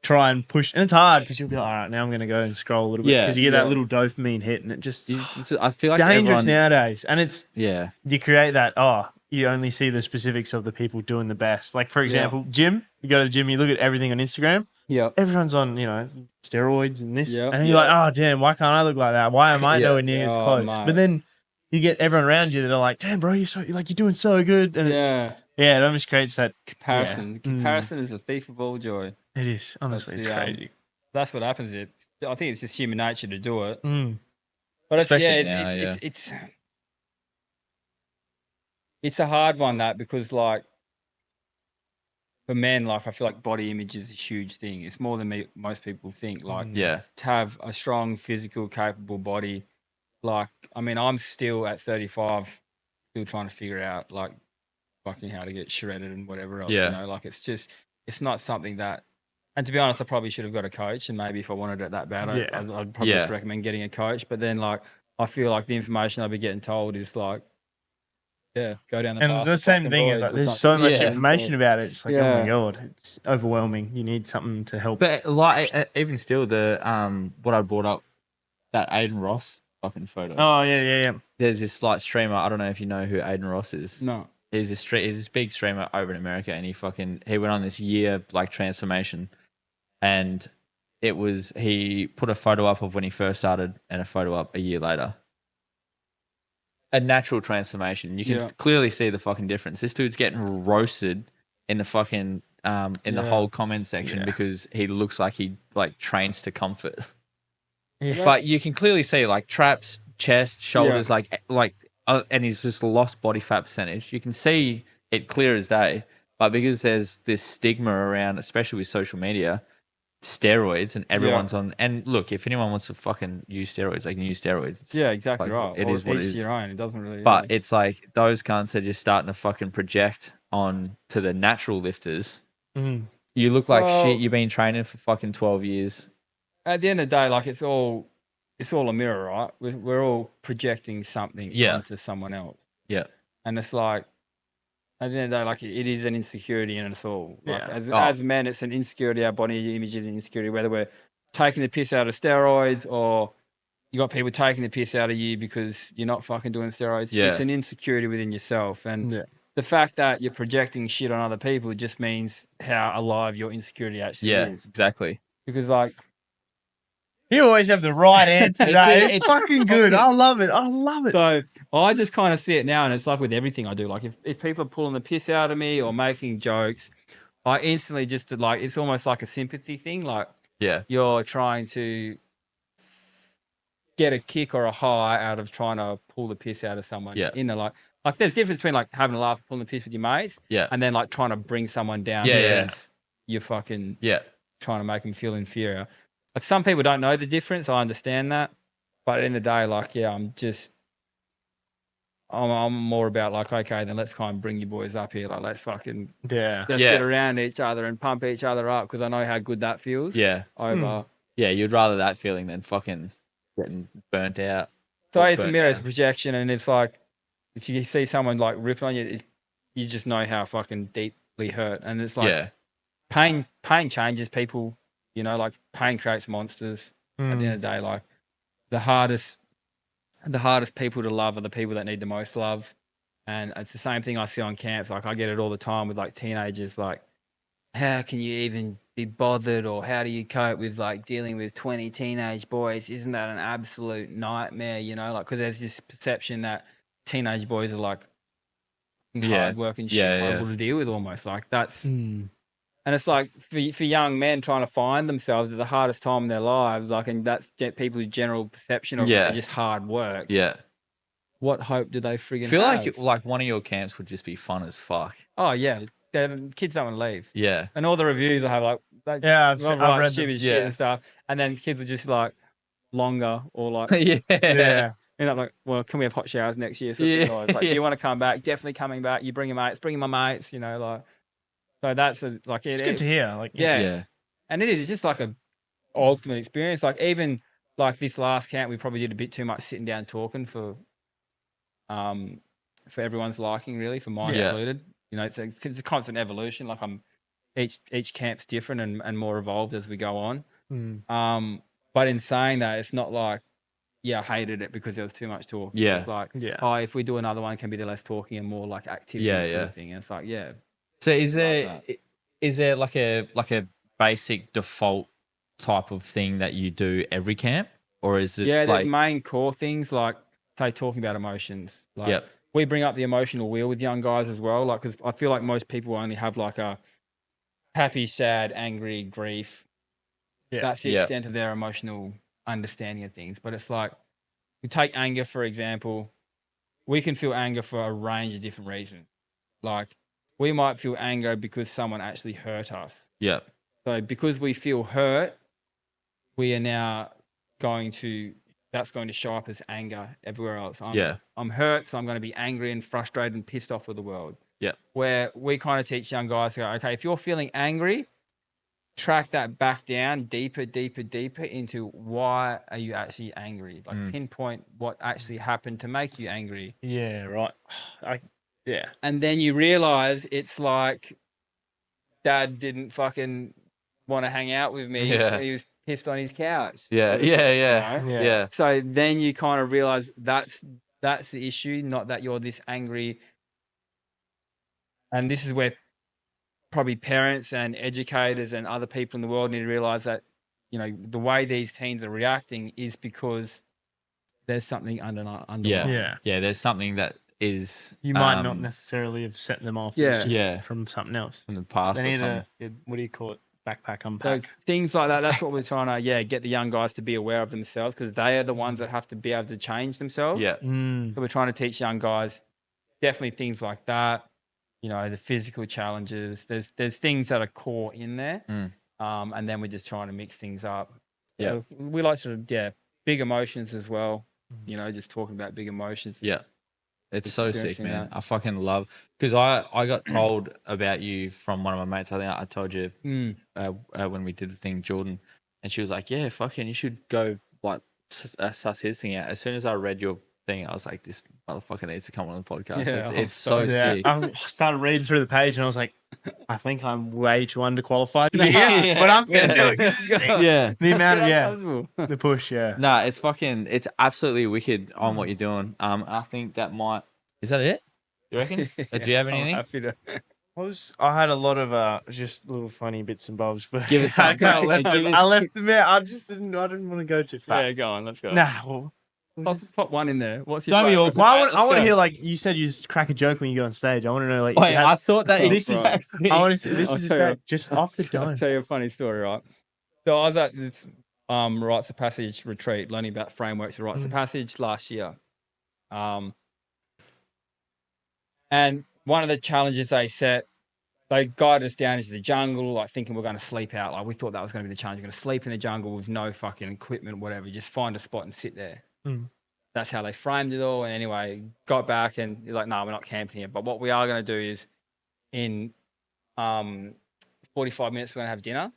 Speaker 1: try and push, and it's hard because you'll be like, all right, now I'm gonna go and scroll a little bit because you get that little dopamine hit, and it just
Speaker 2: I feel like
Speaker 1: dangerous nowadays, and it's
Speaker 2: Yeah.
Speaker 1: you create that you only see the specifics of the people doing the best. Like, for example, gym, you go to the gym, you look at everything on Instagram.
Speaker 4: Yeah.
Speaker 1: Everyone's on, steroids and this.
Speaker 4: Yeah.
Speaker 1: And you're like, oh, damn, why can't I look like that? Why am I nowhere near as close?
Speaker 4: mate.
Speaker 1: But then you get everyone around you that are like, damn, bro, you're doing so good. And it almost creates that
Speaker 4: comparison.
Speaker 1: Yeah.
Speaker 4: Comparison is a thief of all joy.
Speaker 1: It is. Honestly, it's crazy.
Speaker 4: That's what happens. I think it's just human nature to do it.
Speaker 1: Mm.
Speaker 4: But
Speaker 2: Especially
Speaker 4: it's a hard one, that, because like for men, like I feel like body image is a huge thing. It's more than most people think. Like
Speaker 2: Yeah.
Speaker 4: to have a strong, physical, capable body. Like, I mean, I'm still at 35, still trying to figure out like fucking how to get shredded and whatever else.
Speaker 2: Yeah.
Speaker 4: You know, like it's not something that. And to be honest, I probably should have got a coach, and maybe if I wanted it that bad, I'd probably just recommend getting a coach. But then, like, I feel like the information I'll be getting told is like, go down the path.
Speaker 1: And it's the same thing. Is like, there's so much information about it. It's like, oh my God, it's overwhelming. You need something to help.
Speaker 2: But like even still, the what I brought up, that Aiden Ross fucking photo.
Speaker 1: Oh yeah.
Speaker 2: There's this like streamer. I don't know if you know who Aiden Ross is.
Speaker 4: No.
Speaker 2: He's this big streamer over in America, and he went on this year like transformation, and he put a photo up of when he first started and a photo up a year later. A natural transformation. You can clearly see the fucking difference. This dude's getting roasted in the fucking the whole comment section because he looks like he like trains to comfort. Yeah. But you can clearly see like traps, chest, shoulders, and he's just lost body fat percentage. You can see it clear as day. But because there's this stigma around, especially with social media, steroids, and everyone's on. And look, if anyone wants to fucking use steroids, they can use steroids. It's
Speaker 4: Exactly right.
Speaker 2: It is what it is.
Speaker 4: Your own. It doesn't really.
Speaker 2: But it's like those cunts are just starting to fucking project on to the natural lifters.
Speaker 1: Mm.
Speaker 2: You look like shit. You've been training for fucking 12 years.
Speaker 4: At the end of the day, like it's all a mirror, right? We're all projecting something onto someone else.
Speaker 2: Yeah.
Speaker 4: And it's like, at the end of the day, like it is an insecurity in us all. Like
Speaker 1: Yeah.
Speaker 4: as men, it's an insecurity. Our body image is an insecurity, whether we're taking the piss out of steroids or you got people taking the piss out of you because you're not fucking doing steroids.
Speaker 2: Yeah.
Speaker 4: It's an insecurity within yourself. And the fact that you're projecting shit on other people just means how alive your insecurity actually is.
Speaker 2: Exactly.
Speaker 4: Because like,
Speaker 1: You always have the right answer. It's fucking good. I love it.
Speaker 4: So I just kind of see it now, and it's like with everything I do. Like if people are pulling the piss out of me or making jokes, I instantly just like, it's almost like a sympathy thing. Like you're trying to get a kick or a high out of trying to pull the piss out of someone.
Speaker 2: Yeah.
Speaker 4: You know, like there's a difference between like having a laugh, pulling the piss with your mates, and then like trying to bring someone down because you're fucking trying to make them feel inferior. Like some people don't know the difference. I understand that, but at the end of the day, like I'm just I'm more about like, okay, then let's kind of bring you boys up here. Like, let's
Speaker 1: Yeah.
Speaker 4: get around each other and pump each other up because I know how good that feels.
Speaker 2: Yeah.
Speaker 4: Over.
Speaker 2: Yeah, you'd rather that feeling than fucking getting burnt out.
Speaker 4: So it's a mirror, it's a projection, and it's like if you see someone like ripping on you, you just know how fucking deeply hurt. And it's like pain changes people, you know, like pain creates monsters. At the end of the day, like the hardest people to love are the people that need the most love. And it's the same thing I see on camps. Like I get it all the time with like teenagers, like, how can you even be bothered, or how do you cope with like dealing with 20 teenage boys? Isn't that an absolute nightmare? You know, like, because there's this perception that teenage boys are like hard working shit, horrible to deal with almost. Like that's, and it's like for young men trying to find themselves at the hardest time in their lives, like, and that's people's general perception of just hard work.
Speaker 2: Yeah.
Speaker 4: What hope do they friggin'
Speaker 2: feel
Speaker 4: have?
Speaker 2: like one of your camps would just be fun as fuck.
Speaker 4: Oh yeah, kids don't want to leave.
Speaker 2: Yeah.
Speaker 4: And all the reviews I have like
Speaker 1: I've read
Speaker 4: stupid shit and stuff, and then kids are just like longer or like
Speaker 1: Yeah.
Speaker 4: end up like, well, can we have hot showers next year? So it's like, do you want to come back? Definitely coming back. You bring your mates, bring my mates. You know, like, so that's
Speaker 1: it's good to hear. Like,
Speaker 4: and it is. It's just like a ultimate experience. Like even like this last camp, we probably did a bit too much sitting down talking for everyone's liking, really, for mine included. You know, it's a constant evolution. Like each camp's different and more evolved as we go on. But in saying that, it's not like, I hated it because there was too much talk.
Speaker 2: Yeah.
Speaker 4: It's like, if we do another one, can be the less talking and more like activity sort of thing. And it's like,
Speaker 2: So is there like a basic default type of thing that you do every camp, or is this
Speaker 4: there's main core things like, say, talking about emotions. Like we bring up the emotional wheel with young guys as well. Like, because I feel like most people only have like a happy, sad, angry, grief. That's the extent of their emotional understanding of things. But it's like, we take anger, for example. We can feel anger for a range of different reasons. Like, we might feel anger because someone actually hurt us.
Speaker 2: Yeah.
Speaker 4: So because we feel hurt, we are now that's going to show up as anger everywhere else. I'm hurt, so I'm going to be angry and frustrated and pissed off with the world.
Speaker 2: Yeah.
Speaker 4: Where we kind of teach young guys to go, okay, if you're feeling angry, track that back down deeper into why are you actually angry? Like pinpoint what actually happened to make you angry.
Speaker 1: Yeah, right.
Speaker 4: And then you realize it's like dad didn't fucking want to hang out with me.
Speaker 2: Yeah.
Speaker 4: He was pissed on his couch.
Speaker 2: Yeah.
Speaker 4: So then you kind of realize that's the issue, not that you're this angry. And this is where probably parents and educators and other people in the world need to realize that, you know, the way these teens are reacting is because there's something underlying.
Speaker 2: Yeah. There's something that is
Speaker 1: you might not necessarily have set them off. It's just from something else
Speaker 2: from the past.
Speaker 1: They
Speaker 2: need
Speaker 1: a what do you call it? Backpack unpack.
Speaker 4: So things like that. That's what we're trying to get the young guys to be aware of themselves, because they are the ones that have to be able to change themselves.
Speaker 2: Yeah.
Speaker 4: So we're trying to teach young guys definitely things like that. You know, the physical challenges. There's things that are core in there, and then we're just trying to mix things up.
Speaker 2: Yeah,
Speaker 4: so we like to big emotions as well. You know, just talking about big emotions.
Speaker 2: Yeah, it's so sick, man. I fucking love, because I got told about you from one of my mates. I think I told you when we did the thing, Jordan, and she was like, "Yeah, fucking, you should go like suss his thing out." As soon as I read your thing, I was like, this motherfucker needs to come on the podcast. It's so sick.
Speaker 1: I started reading through the page and I was like, I think I'm way too underqualified to be here, but I'm gonna do it. The amount of the push,
Speaker 2: Nah, it's absolutely wicked on what you're doing. I think that is that it? You reckon? Do you have anything?
Speaker 4: Happy to.
Speaker 1: I had a lot of just little funny bits and bobs, but
Speaker 2: give us some.
Speaker 1: I left them out. I didn't want to go too far.
Speaker 4: Yeah, go on, let's go.
Speaker 1: Nah,
Speaker 4: pop one in there. What's your?
Speaker 1: Don't be awkward. I want to hear, like you said, you just crack a joke when you get on stage. I want to know, like.
Speaker 2: Wait, I thought that
Speaker 1: this is. I want to see. This is just off the dome.
Speaker 4: I'll tell you a funny story, right? So I was at this rites of passage retreat, learning about frameworks of rites of passage last year, and one of the challenges they set, they guided us down into the jungle, like thinking we're going to sleep out. Like we thought that was going to be the challenge. We're going to sleep in the jungle with no fucking equipment, whatever. Just find a spot and sit there. that's how they framed it all. And anyway, got back and he's like, no, we're not camping here. But what we are going to do is in 45 minutes, we're going to have dinner.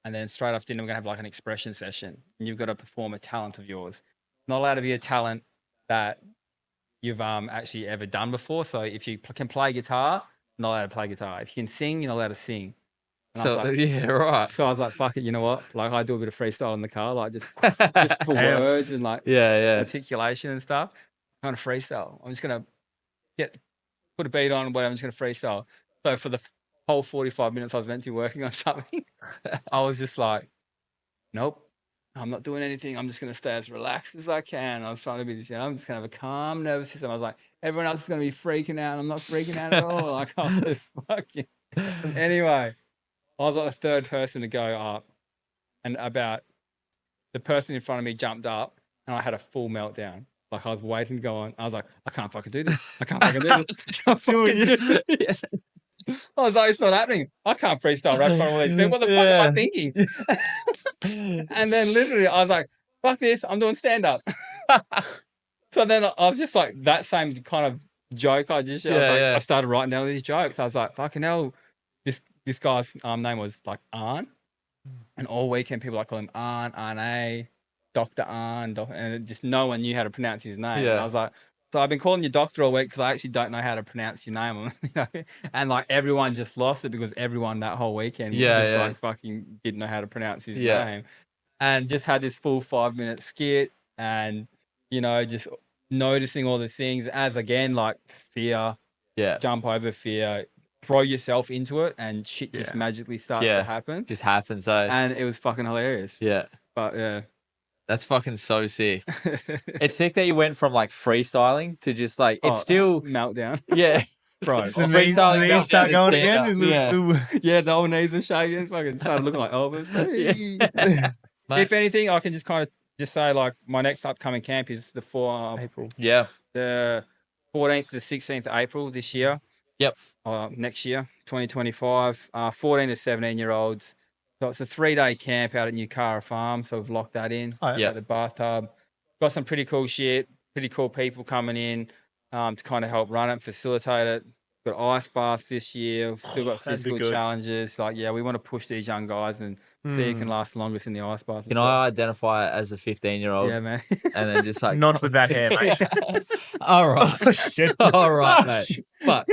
Speaker 4: And then straight after dinner, we're going to have like an expression session. And you've got to perform a talent of yours. Not allowed to be a talent that you've actually ever done before. So if you can play guitar, not allowed to play guitar. If you can sing, you're not allowed to sing. And I was like,
Speaker 2: yeah, right.
Speaker 4: so I was like, fuck it, you know what? Like I do a bit of freestyle in the car, like just for words and like articulation and stuff. Kind of freestyle. I'm just gonna put a beat on and whatever. I'm just gonna freestyle. So for the whole 45 minutes I was meant to be working on something, I was just like, nope, I'm not doing anything. I'm just gonna stay as relaxed as I can. I was trying to be this, I'm just gonna have a calm nervous system. I was like, everyone else is gonna be freaking out. I'm not freaking out at all. Like I was just fucking. Anyway. I was like the third person to go up, and about the person in front of me jumped up, and I had a full meltdown. Like I was waiting to go on. I was like, I can't fucking do this. I can't fucking do this. I can't fucking do this. I was like, it's not happening. I can't freestyle right in front of all these people. What the fuck am I thinking? And then literally, I was like, fuck this. I'm doing stand up. So then I was just like that same kind of joke I just. I started writing down these jokes. I was like, fucking hell. This guy's name was like Arn, and all weekend people like call him Arn, Arne, Dr. Arn, and just no one knew how to pronounce his name. Yeah. And I was like, so I've been calling you doctor all week because I actually don't know how to pronounce your name. You know? And like everyone just lost it because everyone that whole weekend was just like fucking didn't know how to pronounce his name. And just had this full 5-minute skit and, you know, just noticing all the things as again, like fear, jump over fear, throw yourself into it and shit just magically starts to happen.
Speaker 2: Just happens, eh?
Speaker 4: And it was fucking hilarious.
Speaker 2: Yeah.
Speaker 4: But yeah.
Speaker 2: That's fucking so sick. It's sick that you went from like freestyling to just like, it's still...
Speaker 4: Meltdown.
Speaker 2: Yeah.
Speaker 4: Bro.
Speaker 1: Freestyling knees start going again.
Speaker 4: Yeah, the old knees were shaking. Fucking started looking like Elvis. If anything, I can just kind of just say like my next upcoming camp is the April.
Speaker 2: Yeah.
Speaker 4: The 14th to 16th of April this year.
Speaker 2: Yep.
Speaker 4: Next year, 2025, 14 to 17-year-olds. So it's a 3-day camp out at New Cara Farm. So we've locked that in. At the bathtub. Got some pretty cool shit, pretty cool people coming in to kind of help run it, facilitate it. Got ice baths this year. We've still got physical challenges. Like, we want to push these young guys and see who can last the longest in the ice bath.
Speaker 2: Can I identify as a 15-year-old?
Speaker 4: Yeah, man.
Speaker 2: And then just like...
Speaker 1: Not with that hair, mate.
Speaker 2: All right. All right, mate. Fuck.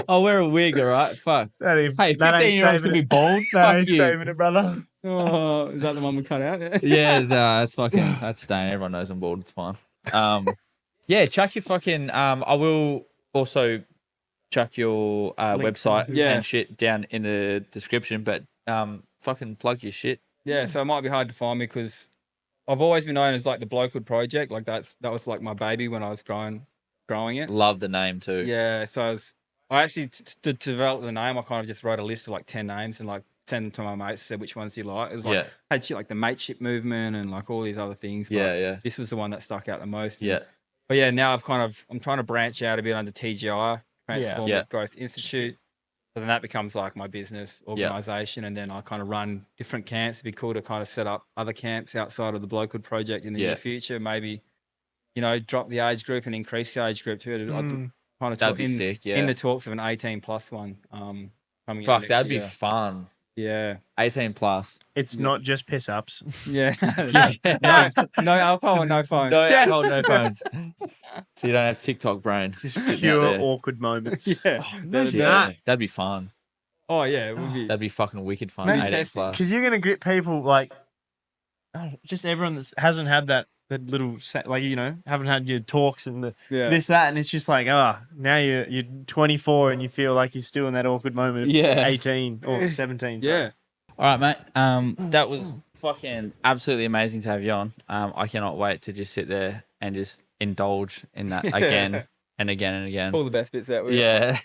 Speaker 2: I'll wear a wig, all right? Fuck. Hey, 15-year-olds can be bald.
Speaker 1: That ain't saving it, brother.
Speaker 4: Oh, is that the one we cut out?
Speaker 2: Yeah, that's fucking... That's staying. Everyone knows I'm bald. It's fine. Yeah, chuck your fucking... I will also chuck your website and shit down in the description, but fucking plug your shit.
Speaker 4: Yeah, so it might be hard to find me because I've always been known as like the Blokehood project. Like that was like my baby when I was growing it.
Speaker 2: Love the name too.
Speaker 4: Yeah, so I actually to develop the name, I kind of just wrote a list of like 10 names and like sent them to my mates. Said which ones do you like. It was like had shit like the mateship movement and like all these other things. But this was the one that stuck out the most. But yeah, now I'm trying to branch out a bit under TGI, Transformative Growth Institute. So then that becomes like my business organisation, and then I kind of run different camps. It'd be cool to kind of set up other camps outside of the Blokehood project in the near future. Maybe, you know, drop the age group and increase the age group too. Kind of
Speaker 2: that'd be sick. Yeah.
Speaker 4: In the talks of an 18+ one coming.
Speaker 2: Fuck, that'd be fun.
Speaker 4: Yeah.
Speaker 2: 18+.
Speaker 1: It's not just piss ups.
Speaker 4: Yeah. No alcohol and no phones.
Speaker 2: No alcohol, no phones. So you don't have TikTok brain.
Speaker 1: Just pure awkward moments.
Speaker 2: That'd be fun.
Speaker 4: Oh yeah, it would be.
Speaker 2: That'd be fucking wicked fun.
Speaker 1: 18+. Because you're gonna grip people like just everyone that hasn't had that little like, you know, haven't had your talks and the this that, and it's just like now you're 24 and you feel like you're still in that awkward moment of 18 or 17.
Speaker 4: Yeah.
Speaker 2: All right, mate. That was fucking absolutely amazing to have you on. I cannot wait to just sit there and just indulge in that again and again and again.
Speaker 4: All the best bits out.
Speaker 2: Yeah.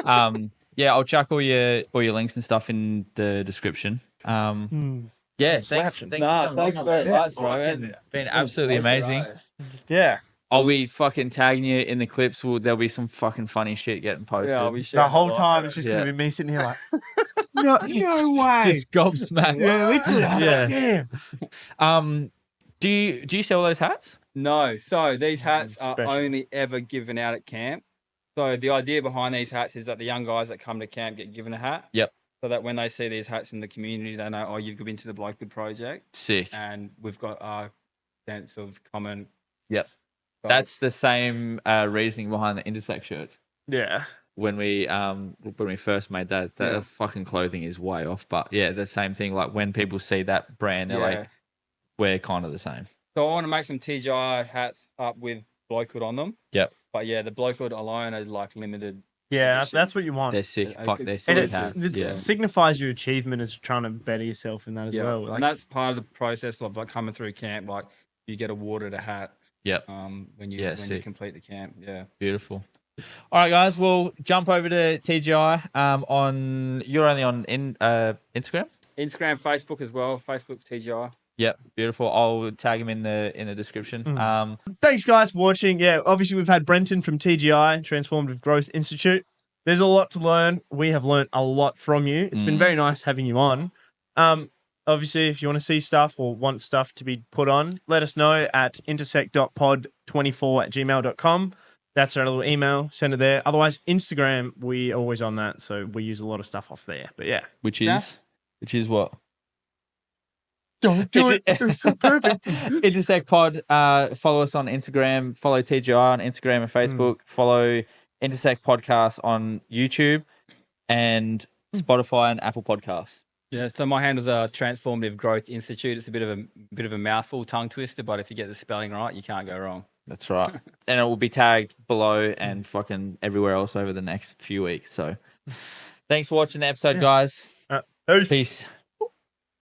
Speaker 2: I'll chuck all your links and stuff in the description. Yeah, thanks very much, bro. It's been absolutely amazing.
Speaker 1: Yeah.
Speaker 2: I'll be fucking tagging you in the clips. There'll be some fucking funny shit getting posted.
Speaker 4: Yeah, I'll be
Speaker 1: the whole time it's just going to be me sitting here like, no way.
Speaker 2: Just gobsmacked.
Speaker 1: Yeah, literally. I was like, damn.
Speaker 2: Do you sell those hats?
Speaker 4: No. So these hats are
Speaker 1: Special.
Speaker 4: only ever given out at camp. So the idea behind these hats is that the young guys that come to camp get given a hat.
Speaker 2: Yep.
Speaker 4: So that when they see these hats in the community, they know, oh, you've been to the Blokehood project.
Speaker 2: Sick.
Speaker 4: And we've got our sense of common.
Speaker 2: Yep.
Speaker 4: So
Speaker 2: That's the same reasoning behind the Intersect shirts.
Speaker 1: Yeah.
Speaker 2: When we first made that fucking clothing is way off. But yeah, the same thing. Like when people see that brand, they're like, we're kind of the same.
Speaker 4: So I want to make some TGI hats up with Blokehood on them.
Speaker 2: Yep.
Speaker 4: But yeah, the Blokehood alone is like limited.
Speaker 1: Yeah,
Speaker 4: edition.
Speaker 1: that's what you want.
Speaker 2: They're sick. Fuck, they're
Speaker 4: It's
Speaker 2: sick
Speaker 1: And
Speaker 2: hats.
Speaker 1: it
Speaker 2: Yeah.
Speaker 1: signifies your achievement as trying to better yourself in that as well. Like,
Speaker 4: and that's part of the process of like coming through camp. Like you get awarded a hat.
Speaker 2: Yep.
Speaker 4: When you complete the camp. Yeah.
Speaker 2: Beautiful. All right, guys. We'll jump over to TGI. You're only on Instagram.
Speaker 4: Instagram, Facebook as well. Facebook's TGI.
Speaker 2: Yep, beautiful. I'll tag him in the description.
Speaker 1: thanks, guys, for watching. Yeah, obviously, we've had Brenton from TGI, Transformative Growth Institute. There's a lot to learn. We have learned a lot from you. It's been very nice having you on. Obviously, if you want to see stuff or want stuff to be put on, let us know at intersect.pod24@gmail.com. That's our little email. Send it there. Otherwise, Instagram, we're always on that. So we use a lot of stuff off there. But yeah.
Speaker 2: Which is what?
Speaker 1: Don't do it. It was so perfect.
Speaker 2: Intersect Pod. Follow us on Instagram. Follow TGI on Instagram and Facebook. Follow Intersect Podcast on YouTube and Spotify and Apple Podcasts.
Speaker 4: Yeah, so my handle's Transformative Growth Institute. It's a bit of a mouthful, tongue twister, but if you get the spelling right, you can't go wrong.
Speaker 2: That's right. And it will be tagged below and fucking everywhere else over the next few weeks. So thanks for watching the episode, guys.
Speaker 1: Peace.
Speaker 2: Peace.